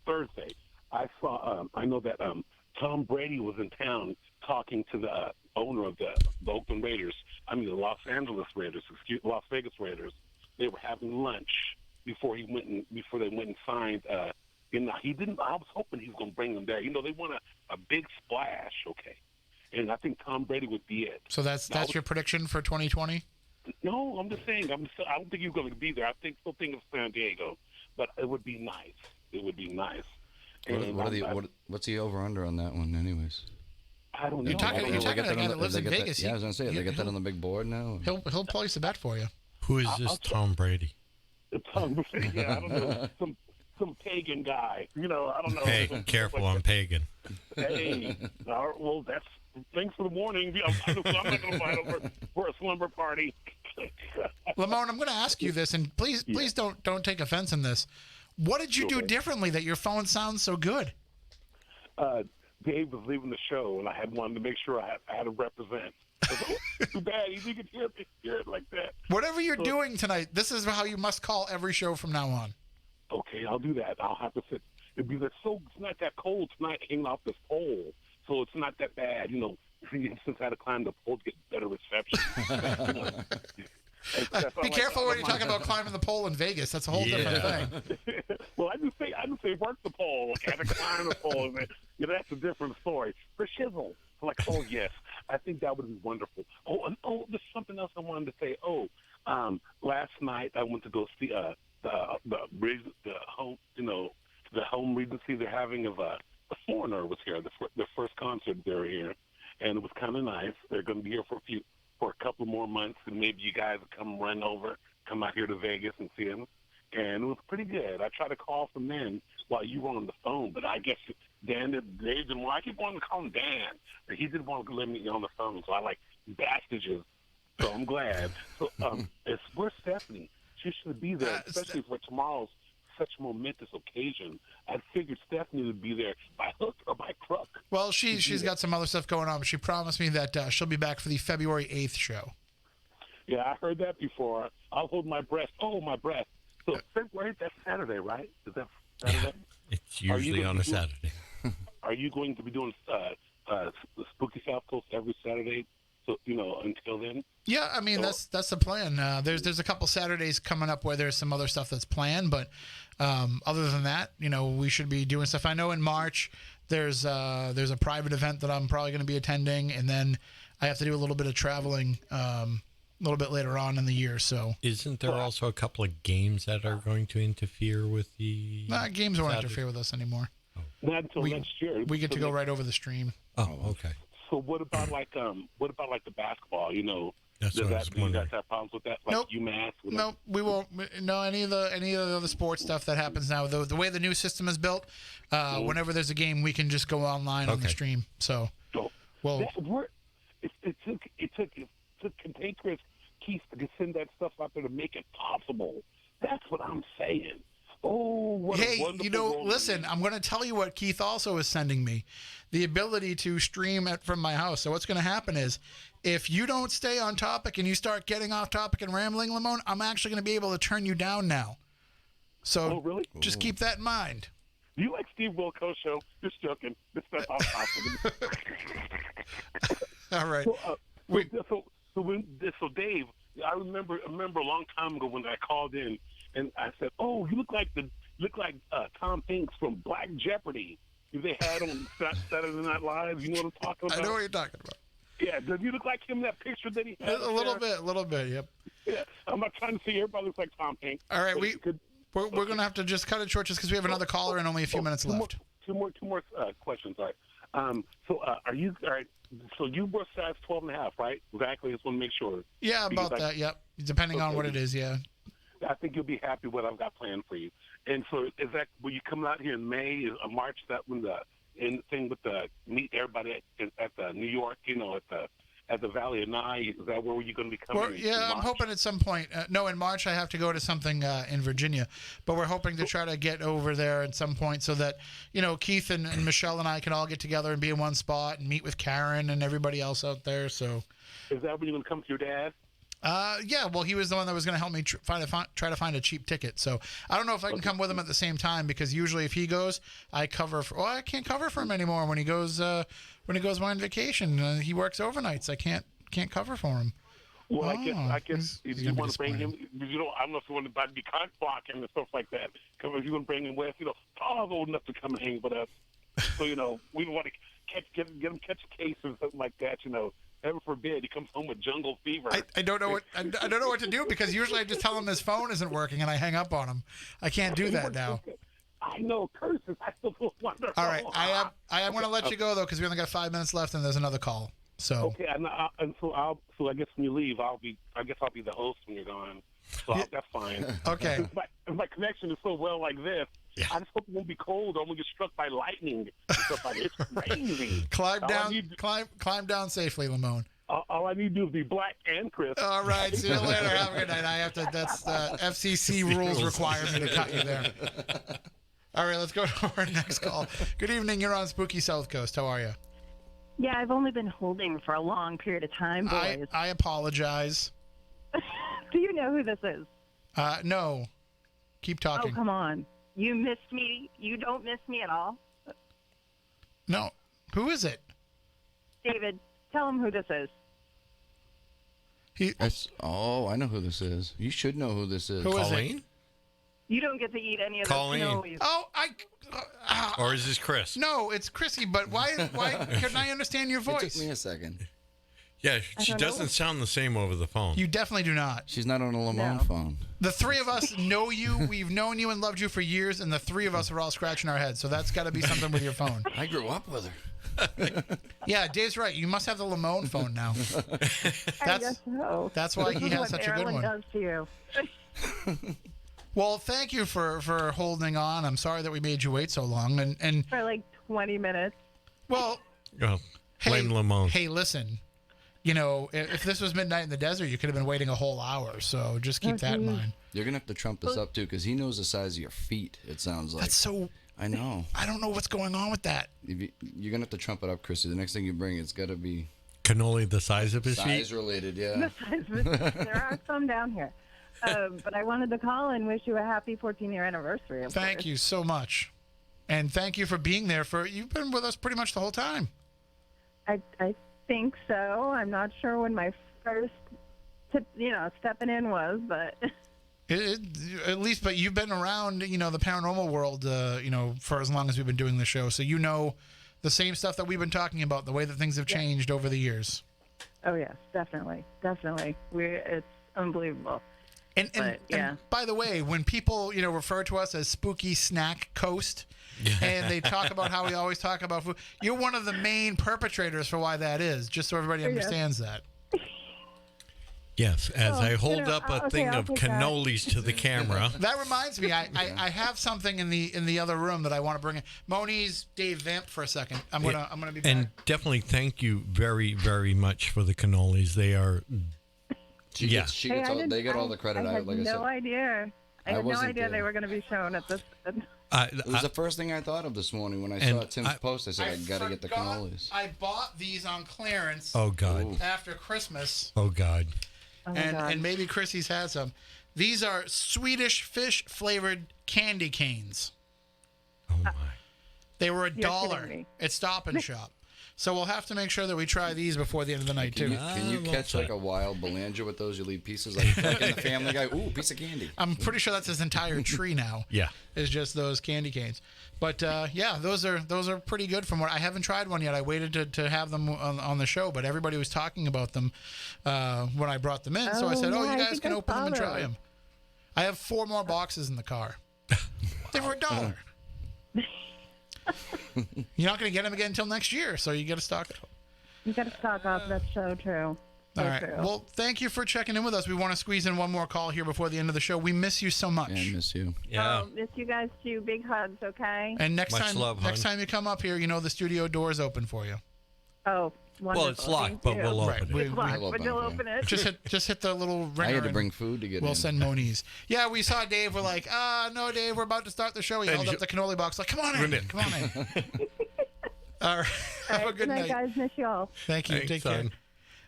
Thursday. I saw. I know that Tom Brady was in town talking to the owner of the Oakland Raiders. I mean, the Las Vegas Raiders. They were having lunch before they went and signed. He didn't. I was hoping he was going to bring them there. You know, they want a big splash. Okay, and I think Tom Brady would be it. So that's your prediction for 2020? No, I'm just saying. I don't think he's going to be there. I still think of San Diego, but it would be nice. It would be nice. What's the over under on that one, anyways? I don't know. You're talking to a guy that lives in Vegas. Yeah, I was going to say, they get that on the big board now. He'll place a bet for you. Who is this Tom Brady? Tom Brady, yeah, I don't know. Some pagan guy. You know, I don't know. Hey, careful, I'm pagan. Hey, all right, well, that's thanks for the warning. I'm not going to fight over for a slumber party. Lamone, I'm going to ask you this, and please don't take offense in this. What did you do differently that your phone sounds so good? Dave was leaving the show, and I had wanted to make sure I had to represent. Too bad he didn't hear it like that. Whatever you're doing tonight, this is how you must call every show from now on. Okay, I'll do that. I'll have to sit. It'd be it's not that cold tonight hanging off this pole, so it's not that bad. Since I had to climb the pole to get better reception. Be careful when you're talking about climbing the pole in Vegas. That's a whole different thing. Well, I just say work the pole. I had to climb the pole. That's a different story. For shizzle, oh yes, I think that would be wonderful. There's something else I wanted to say. Last night I went to go see the home regency they're having of the Foreigner was here. The first concert they were here, and it was kind of nice. They're going to be here for a couple more months, and maybe you guys will come out here to Vegas and see them. And it was pretty good. I tried to call from then while you were on the phone, but I guess Dave didn't want. I keep wanting to call him Dan, but he didn't want to let me on the phone, so I bastages. So I'm glad. So where's Stephanie? She should be there, especially for tomorrow's such a momentous occasion. I figured Stephanie would be there by hook or by crook. Well, she's got some other stuff going on, but she promised me that she'll be back for the February 8th show. Yeah, I heard that before. I'll hold my breath. Oh, my breath. So February, that's Saturday, right? Is that Saturday? It's usually on a Saturday. Are you going to be doing the Spooky South Coast every Saturday? So until then. Yeah, I mean that's the plan. There's a couple Saturdays coming up where there's some other stuff that's planned, but other than that, we should be doing stuff. I know in March there's a private event that I'm probably going to be attending, and then I have to do a little bit of traveling a little bit later on in the year. So isn't there also a couple of games that are going to interfere with the? Games won't interfere with us anymore. Not until next year. We get to go right over the stream. Oh, okay. So what about the basketball? That's what I was wondering. You guys have problems with that? Like UMass? Nope, we won't. No, any of the other sports stuff that happens now. The way the new system is built, whenever there's a game, we can just go online on the stream. So, it took cantankerous Keith to send that stuff out there to make it possible. That's what I'm saying. Oh, what a wonderful listen, I'm going to tell you what Keith also is sending me. The ability to stream it from my house. So what's going to happen is if you don't stay on topic and you start getting off topic and rambling, Lamone, I'm actually going to be able to turn you down now. So really? Just keep that in mind. Do you like Steve Wilkos show? Just joking. This stuff off topic. All right. So Dave, I remember a long time ago when I called in and I said, "Oh, you look like Tom Hanks from Black Jeopardy." They had on Saturday Night Live. You know what I'm talking about? I know what you're talking about. Yeah, does you look like him? That picture that he had. A little bit. Yep. Yeah, I'm not trying to say everybody looks like Tom Hanks. All right, we're going to have to just cut it short just because we have another caller and only a few minutes left. Two more questions. All right. Are you all right? So you were size 12.5, right? Exactly. Just want to make sure. Yeah, about that. Yep. Depending on what it is. Yeah. I think you'll be happy with what I've got planned for you. And so is that when you come out here in May or March? That when the thing with the meet everybody at the New York, at the Valley of Nye? Is that where you're going to be coming? Well, yeah, I'm hoping at some point. No, in March I have to go to something in Virginia, but we're hoping to try to get over there at some point so that Keith and Michelle and I can all get together and be in one spot and meet with Karen and everybody else out there. So, is that when you're going to come to your dad? Yeah, well, he was the one that was going to help me try to find a cheap ticket. So I don't know if I can come with him at the same time because usually if he goes, I cover. I can't cover for him anymore when he goes on vacation. He works overnights. I can't cover for him. Well, I guess if you want to bring him, I don't know if you want to be cock blocking and stuff like that. Because if you want to bring him with, Paul's old enough to come and hang with us. So we don't want to get him catch a case or something like that. Heaven forbid he comes home with jungle fever. I don't know what to do because usually I just tell him his phone isn't working and I hang up on him. I can't do that now. I know curses. I still feel wonderful. All right, I am going to let you go though because we only got 5 minutes left and there's another call. So okay, and so I guess when you leave, I'll be the host when you're gone. So that's fine. Okay. If my connection is so well like this, I just hope it won't be cold or I'm gonna get struck by lightning and stuff like that. It's crazy. Climb down safely, Lamone. All I need to do is be black and Chris. All right, see you later. Have a good night. I have to. That's FCC rules require me to cut you there. All right, let's go to our next call. Good evening. You're on Spooky South Coast. How are you? Yeah, I've only been holding for a long period of time, boys. I apologize. Do you know who this is? No. Keep talking. Oh, come on. You missed me. You don't miss me at all? No. Who is it? David, tell him who this is. I know who this is. You should know who this is. Who is Colleen? it? You don't get to eat any of Colleen. this cannolis. Oh, Or is this Chris? No, it's Chrissy, but why couldn't I understand your It voice? took me a second. Yeah, she doesn't sound the same over the phone. You definitely do not. She's not on a Lamone phone. The three of us know you. We've known you and loved you for years, and the three of us are all scratching our heads. So that's got to be something with your phone. I grew up with her. Yeah, Dave's right. You must have the Lamone phone now. I guess so. That's why he This is has what such a good Marilyn one. does to you. Well, thank you for holding on. I'm sorry that we made you wait so long. And For like 20 minutes. well, Blame Lamone. Hey, listen. You know, if this was midnight in the desert, you could have been waiting a whole hour. So just keep that in mind. You're going to have to trump this up, too, because he knows the size of your feet, it sounds like. That's so... I know. I don't know what's going on with that. You're going to have to trump it up, Chrissy. The next thing you bring, it's got to be... Cannoli the size of his feet? Size-related, yeah. The size of his feet. There are some down here. But I wanted to call and wish you a happy 14-year anniversary. Thank you so much. And thank you for being there. You've been with us pretty much the whole time. I think so. I'm not sure when my first, stepping in was, but... At least, but you've been around, the paranormal world, for as long as we've been doing the show. So you know the same stuff that we've been talking about, the way that things have changed over the years. Oh, yes, definitely. It's unbelievable. And by the way, when people, refer to us as Spooky Snack Coast, and they talk about how we always talk about food, you're one of the main perpetrators for why that is, just so everybody understands that. Yes, as I hold up a thing of cannolis to the camera. That reminds me, I have something in the other room that I want to bring in. Moniz, Dave, vamp for a second. I'm gonna be back. And definitely thank you very, very much for the cannolis. They are. They get all the credit. I had no idea. I had no idea they were going to be shown at this. It was the first thing I thought of this morning when I saw Tim's post. I said, I got to get the cannolis. I bought these on clearance. Oh, God. After Christmas. Oh, God. And maybe Chrissy's had some. These are Swedish fish flavored candy canes. Oh, my. They were $1 at Stop and Shop. So we'll have to make sure that we try these before the end of the night, too. Can you catch like a wild belanger with those? You leave pieces like in the Family Guy. Ooh, piece of candy. I'm pretty sure that's his entire tree now. Yeah. Is just those candy canes. But yeah, those are pretty good from what I haven't tried one yet. I waited to have them on the show, but everybody was talking about them when I brought them in. So I said, you guys can open them and try them. I have 4 more boxes in the car. They were $1. You're not going to get them again until next year, so you got to stock up. You got to stock up. That's so true. All right. Well, thank you for checking in with us. We want to squeeze in one more call here before the end of the show. We miss you so much. Yeah, I miss you. Yeah. Miss you guys too. Big hugs, okay? And next time you come up here, the studio door's open for you. Oh, wonderful. Well, it's locked, but we'll open it. It's locked, but you'll open it. Just hit the little ringer. I had to bring food to get in. We'll send Moniz. Yeah, we saw Dave. We're like, no, Dave, we're about to start the show. He held up the cannoli box. Like, come on in. Come on in. All right. Have a good night. Guys. Miss you all. Thank you. Thanks, Take care. son.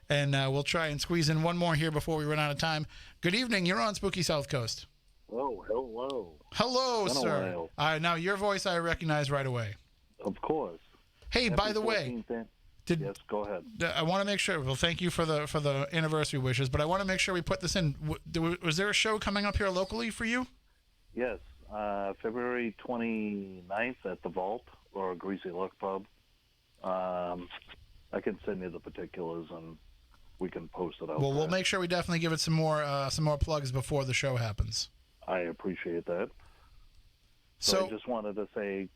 And we'll try and squeeze in one more here before we run out of time. Good evening. You're on Spooky South Coast. Oh, hello. Hello, sir. Now, your voice I recognize right away. Of course. Hey, by the way. Yes, go ahead. I want to make sure. Well, thank you for the anniversary wishes, but I want to make sure we put this in. Was there a show coming up here locally for you? Yes, February 29th at the Vault or Greasy Luck Pub. I can send you the particulars and we can post it out. Well, we'll make sure we definitely give it some more plugs before the show happens. I appreciate that. So I just wanted to say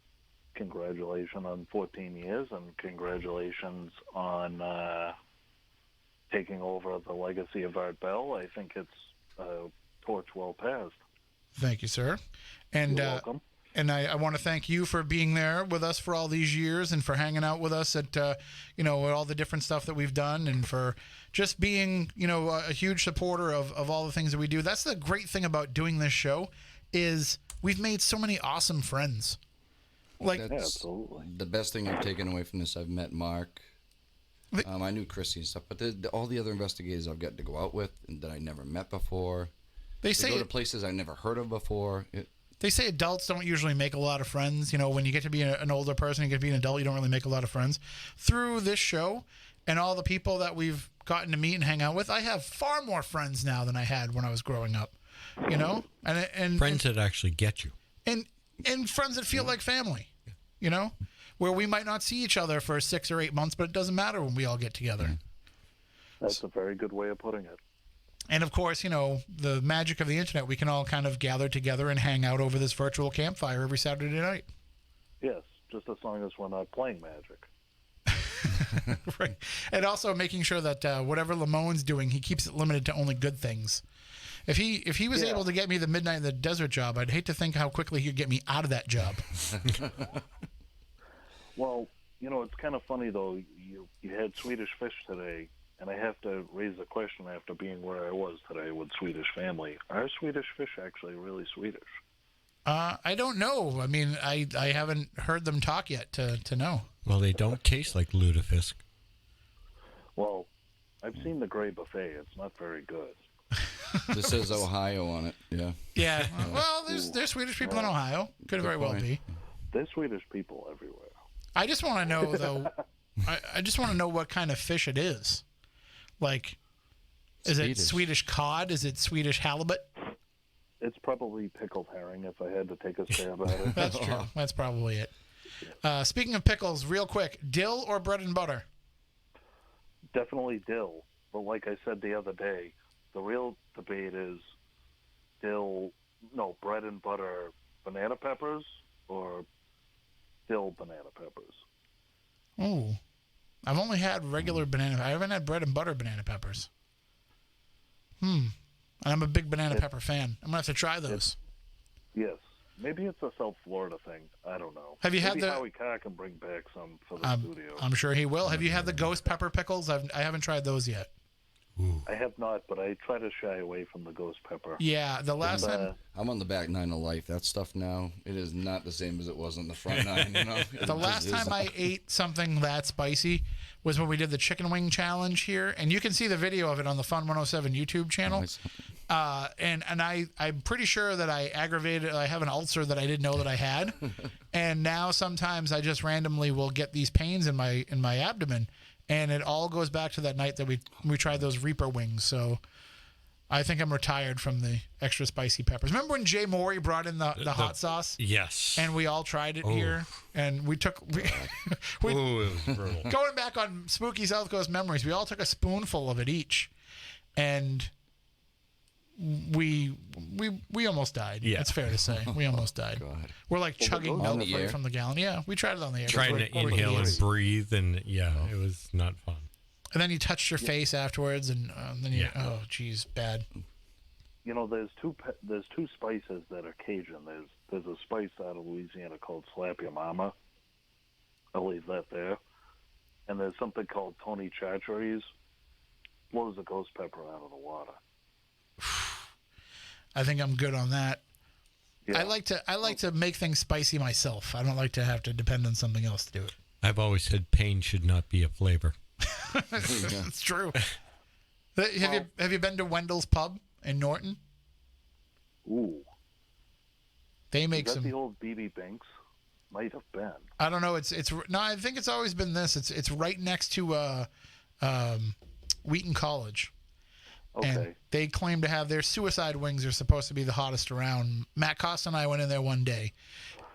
congratulations on 14 years and congratulations on taking over the legacy of Art Bell. I think it's a torch well passed. Thank you, sir. And you're welcome. And I want to thank you for being there with us for all these years and for hanging out with us at, all the different stuff that we've done and for just being, a huge supporter of all the things that we do. That's the great thing about doing this show is we've made so many awesome friends. That's absolutely the best thing I've taken away from this. I've met Mark. I knew Chrissy and stuff, but all the other investigators I've got to go out with and that I never met before. They go to places I never heard of before. They say adults don't usually make a lot of friends. When you get to be an older person, you get to be an adult, you don't really make a lot of friends. Through this show and all the people that we've gotten to meet and hang out with, I have far more friends now than I had when I was growing up. And friends that actually get you. And friends that feel like family, where we might not see each other for 6 or 8 months, but it doesn't matter when we all get together. That's a very good way of putting it. And of course, the magic of the internet, we can all kind of gather together and hang out over this virtual campfire every Saturday night. Yes, just as long as we're not playing magic. Right. And also making sure that whatever Lamone's doing, he keeps it limited to only good things. If he was able to get me the Midnight in the Desert job, I'd hate to think how quickly he could get me out of that job. Well, it's kind of funny, though. You had Swedish Fish today, and I have to raise a question after being where I was today with Swedish family. Are Swedish Fish actually really Swedish? I don't know. I mean, I haven't heard them talk yet to know. Well, they don't taste like lutefisk. Well, I've seen the Grey Buffet. It's not very good. This says Ohio on it. Yeah. Yeah. Well, there's Swedish people in Ohio. Could very well be. There's Swedish people everywhere. I just want to know, though. I just want to know what kind of fish it is. Like, is it Swedish cod? Is it Swedish halibut? It's probably pickled herring if I had to take a stab at it. That's true. That's probably it. Speaking of pickles, real quick, dill or bread and butter? Definitely dill. But like I said the other day, the real debate is bread and butter banana peppers or dill banana peppers. Oh, I've only had regular banana. I haven't had bread and butter banana peppers. I'm a big banana pepper fan. I'm gonna have to try those. Yes, maybe it's a South Florida thing. I don't know. Have you had maybe the? Howie Carr can bring back some for the studio. I'm sure he will. Have you had the ghost pepper pickles? I haven't tried those yet. Ooh. I have not, but I try to shy away from the ghost pepper. Yeah, the last time I'm on the back nine of life. That stuff now, it is not the same as it was on the front nine. The last time I ate something that spicy was when we did the chicken wing challenge here, and you can see the video of it on the Fun 107 YouTube channel. And I'm pretty sure that I have an ulcer that I didn't know that I had, and now sometimes I just randomly will get these pains in my abdomen. And it all goes back to that night that we tried those Reaper wings. So I think I'm retired from the extra spicy peppers. Remember when Jay Morey brought in the hot sauce? Yes. And we all tried it here. And we took... it was brutal. Going back on spooky South Coast memories, we all took a spoonful of it each. And we almost died. Yeah. It's fair to say. We almost died. We're like chugging milk right from the gallon. Yeah, we tried it on the air. Trying to inhale and breathe, and it was not fun. And then you touched your face afterwards, and then oh, geez, bad. There's two spices that are Cajun. There's a spice out of Louisiana called Slap Your Mama. I'll leave that there. And there's something called Tony Chachere's. Blows the ghost pepper out of the water. I think I'm good on that. Yeah. I like to make things spicy myself. I don't like to have to depend on something else to do it. I've always said pain should not be a flavor. It's true. Have you been to Wendell's Pub in Norton? Ooh. They make Is that some. the old BB Binks? Might have been. I don't know. No. I think it's always been this. It's right next to Wheaton College. Okay. And they claim to have their suicide wings are supposed to be the hottest around. Matt Costa and I went in there one day,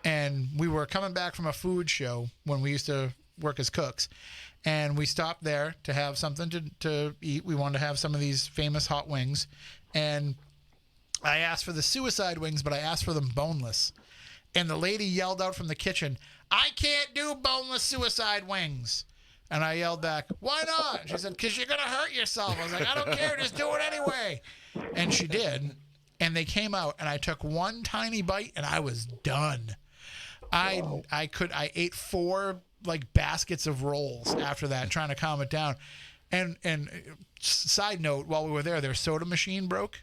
and we were coming back from a food show when we used to work as cooks, and we stopped there to have something to eat. We wanted to have some of these famous hot wings, and I asked for the suicide wings, but I asked for them boneless. And the lady yelled out from the kitchen, "I can't do boneless suicide wings." And I yelled back, "Why not?" She said, "Because you're going to hurt yourself." I was like, "I don't care. Just do it anyway." And she did. And they came out, and I took one tiny bite, and I was done. I ate 4 like baskets of rolls after that, trying to calm it down. And side note, while we were there, their soda machine broke,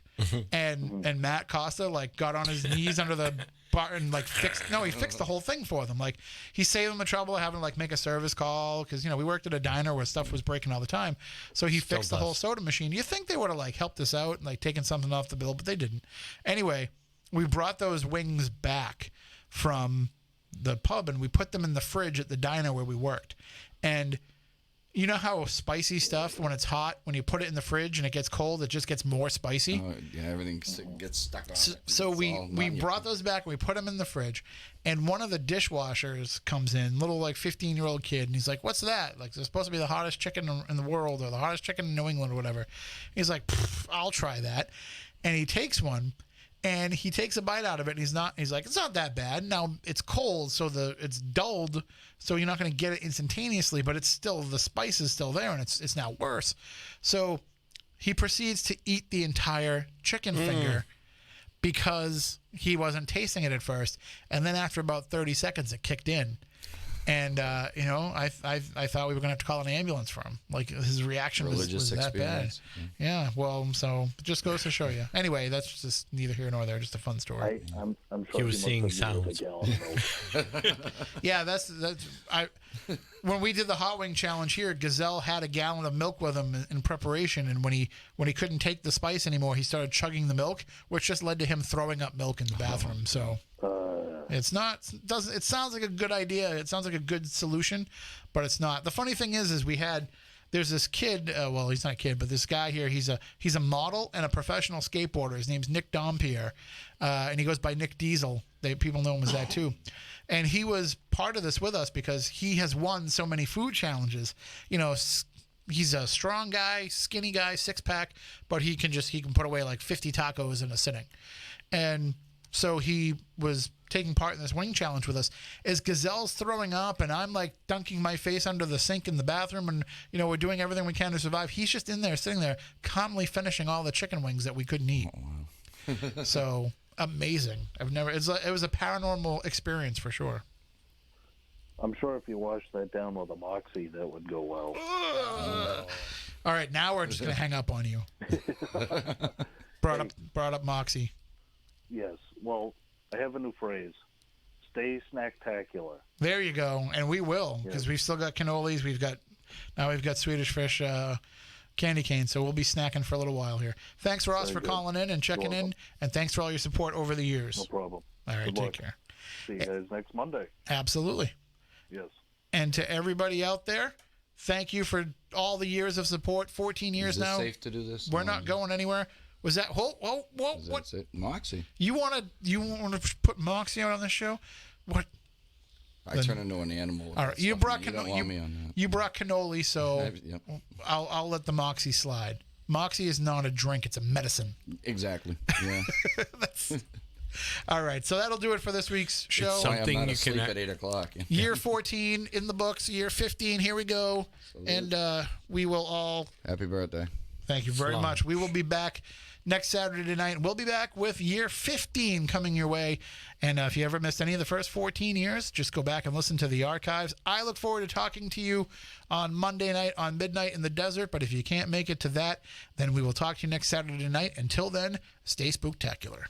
and Matt Costa like got on his knees under the bar and like he fixed the whole thing for them. Like he saved them the trouble of having to like make a service call, because we worked at a diner where stuff was breaking all the time. So he fixed the whole soda machine. You think they would have like helped us out and like taken something off the bill, but they didn't. Anyway, we brought those wings back from the pub and we put them in the fridge at the diner where we worked. And you know how spicy stuff, when it's hot, when you put it in the fridge and it gets cold, it just gets more spicy? Yeah, everything gets stuck on it. So we brought those back and we put them in the fridge. And one of the dishwashers comes in, little like 15-year-old kid, and he's like, "What's that? Like, it's supposed to be the hottest chicken in the world, or the hottest chicken in New England, or whatever." He's like, "I'll try that." And he takes one. And he takes a bite out of it, and he's like, "It's not that bad." Now it's cold, so it's dulled, so you're not going to get it instantaneously, but it's still, the spice is still there, and it's now worse. So he proceeds to eat the entire chicken finger because he wasn't tasting it at first, and then after about 30 seconds, it kicked in. And I thought we were going to have to call an ambulance for him. Like, his reaction was that bad. Yeah. Well, so it just goes to show you. Anyway, that's just neither here nor there. Just a fun story. I'm sure he was seeing sounds. Yeah, that's when we did the hot wing challenge here, Gazelle had a gallon of milk with him in preparation, and when he couldn't take the spice anymore, he started chugging the milk, which just led to him throwing up milk in the bathroom. So. It sounds like a good idea. It sounds like a good solution, but it's not. The funny thing is there's this kid. Well, he's not a kid, but this guy here. He's a model and a professional skateboarder. His name's Nick Dompierre, and he goes by Nick Diesel. People know him as that too. And he was part of this with us because he has won so many food challenges. He's a strong guy, skinny guy, 6-pack, but he can put away like 50 tacos in a sitting. And so he was taking part in this wing challenge with us. As Gazelle's throwing up and I'm like dunking my face under the sink in the bathroom, and we're doing everything we can to survive, he's just in there sitting there calmly finishing all the chicken wings that we couldn't eat. So amazing. It was a paranormal experience for sure. I'm sure if you wash that down with a Moxie, that would go well. All right, now we're just gonna hang up on you. Brought up Moxie. Yes. Well, I have a new phrase. Stay snacktacular. There you go. And we will, because we've still got cannolis. We've got Swedish Fish candy cane, so we'll be snacking for a little while here. Thanks, Ross, for calling in and checking in, and thanks for all your support over the years. No problem. All right, take care. See you guys next Monday. Absolutely. Yes. And to everybody out there, thank you for all the years of support. 14 years now. Is it safe to do this? We're not going anywhere. Was that whoa? What? It? Moxie. You want to put Moxie out on this show? What? I turn into an animal. All right, you brought cannoli, so Yep. I'll let the Moxie slide. Moxie is not a drink; it's a medicine. Exactly. Yeah. All right, so that'll do it for this week's show. It's something I'm not asleep at 8 o'clock. Year 14 in the books. Year 15. Here we go, and we will all. Happy birthday. Thank you very much. We will be back next Saturday night. We'll be back with year 15 coming your way. And if you ever missed any of the first 14 years, just go back and listen to the archives. I look forward to talking to you on Monday night on Midnight in the Desert. But if you can't make it to that, then we will talk to you next Saturday night. Until then, stay spooktacular.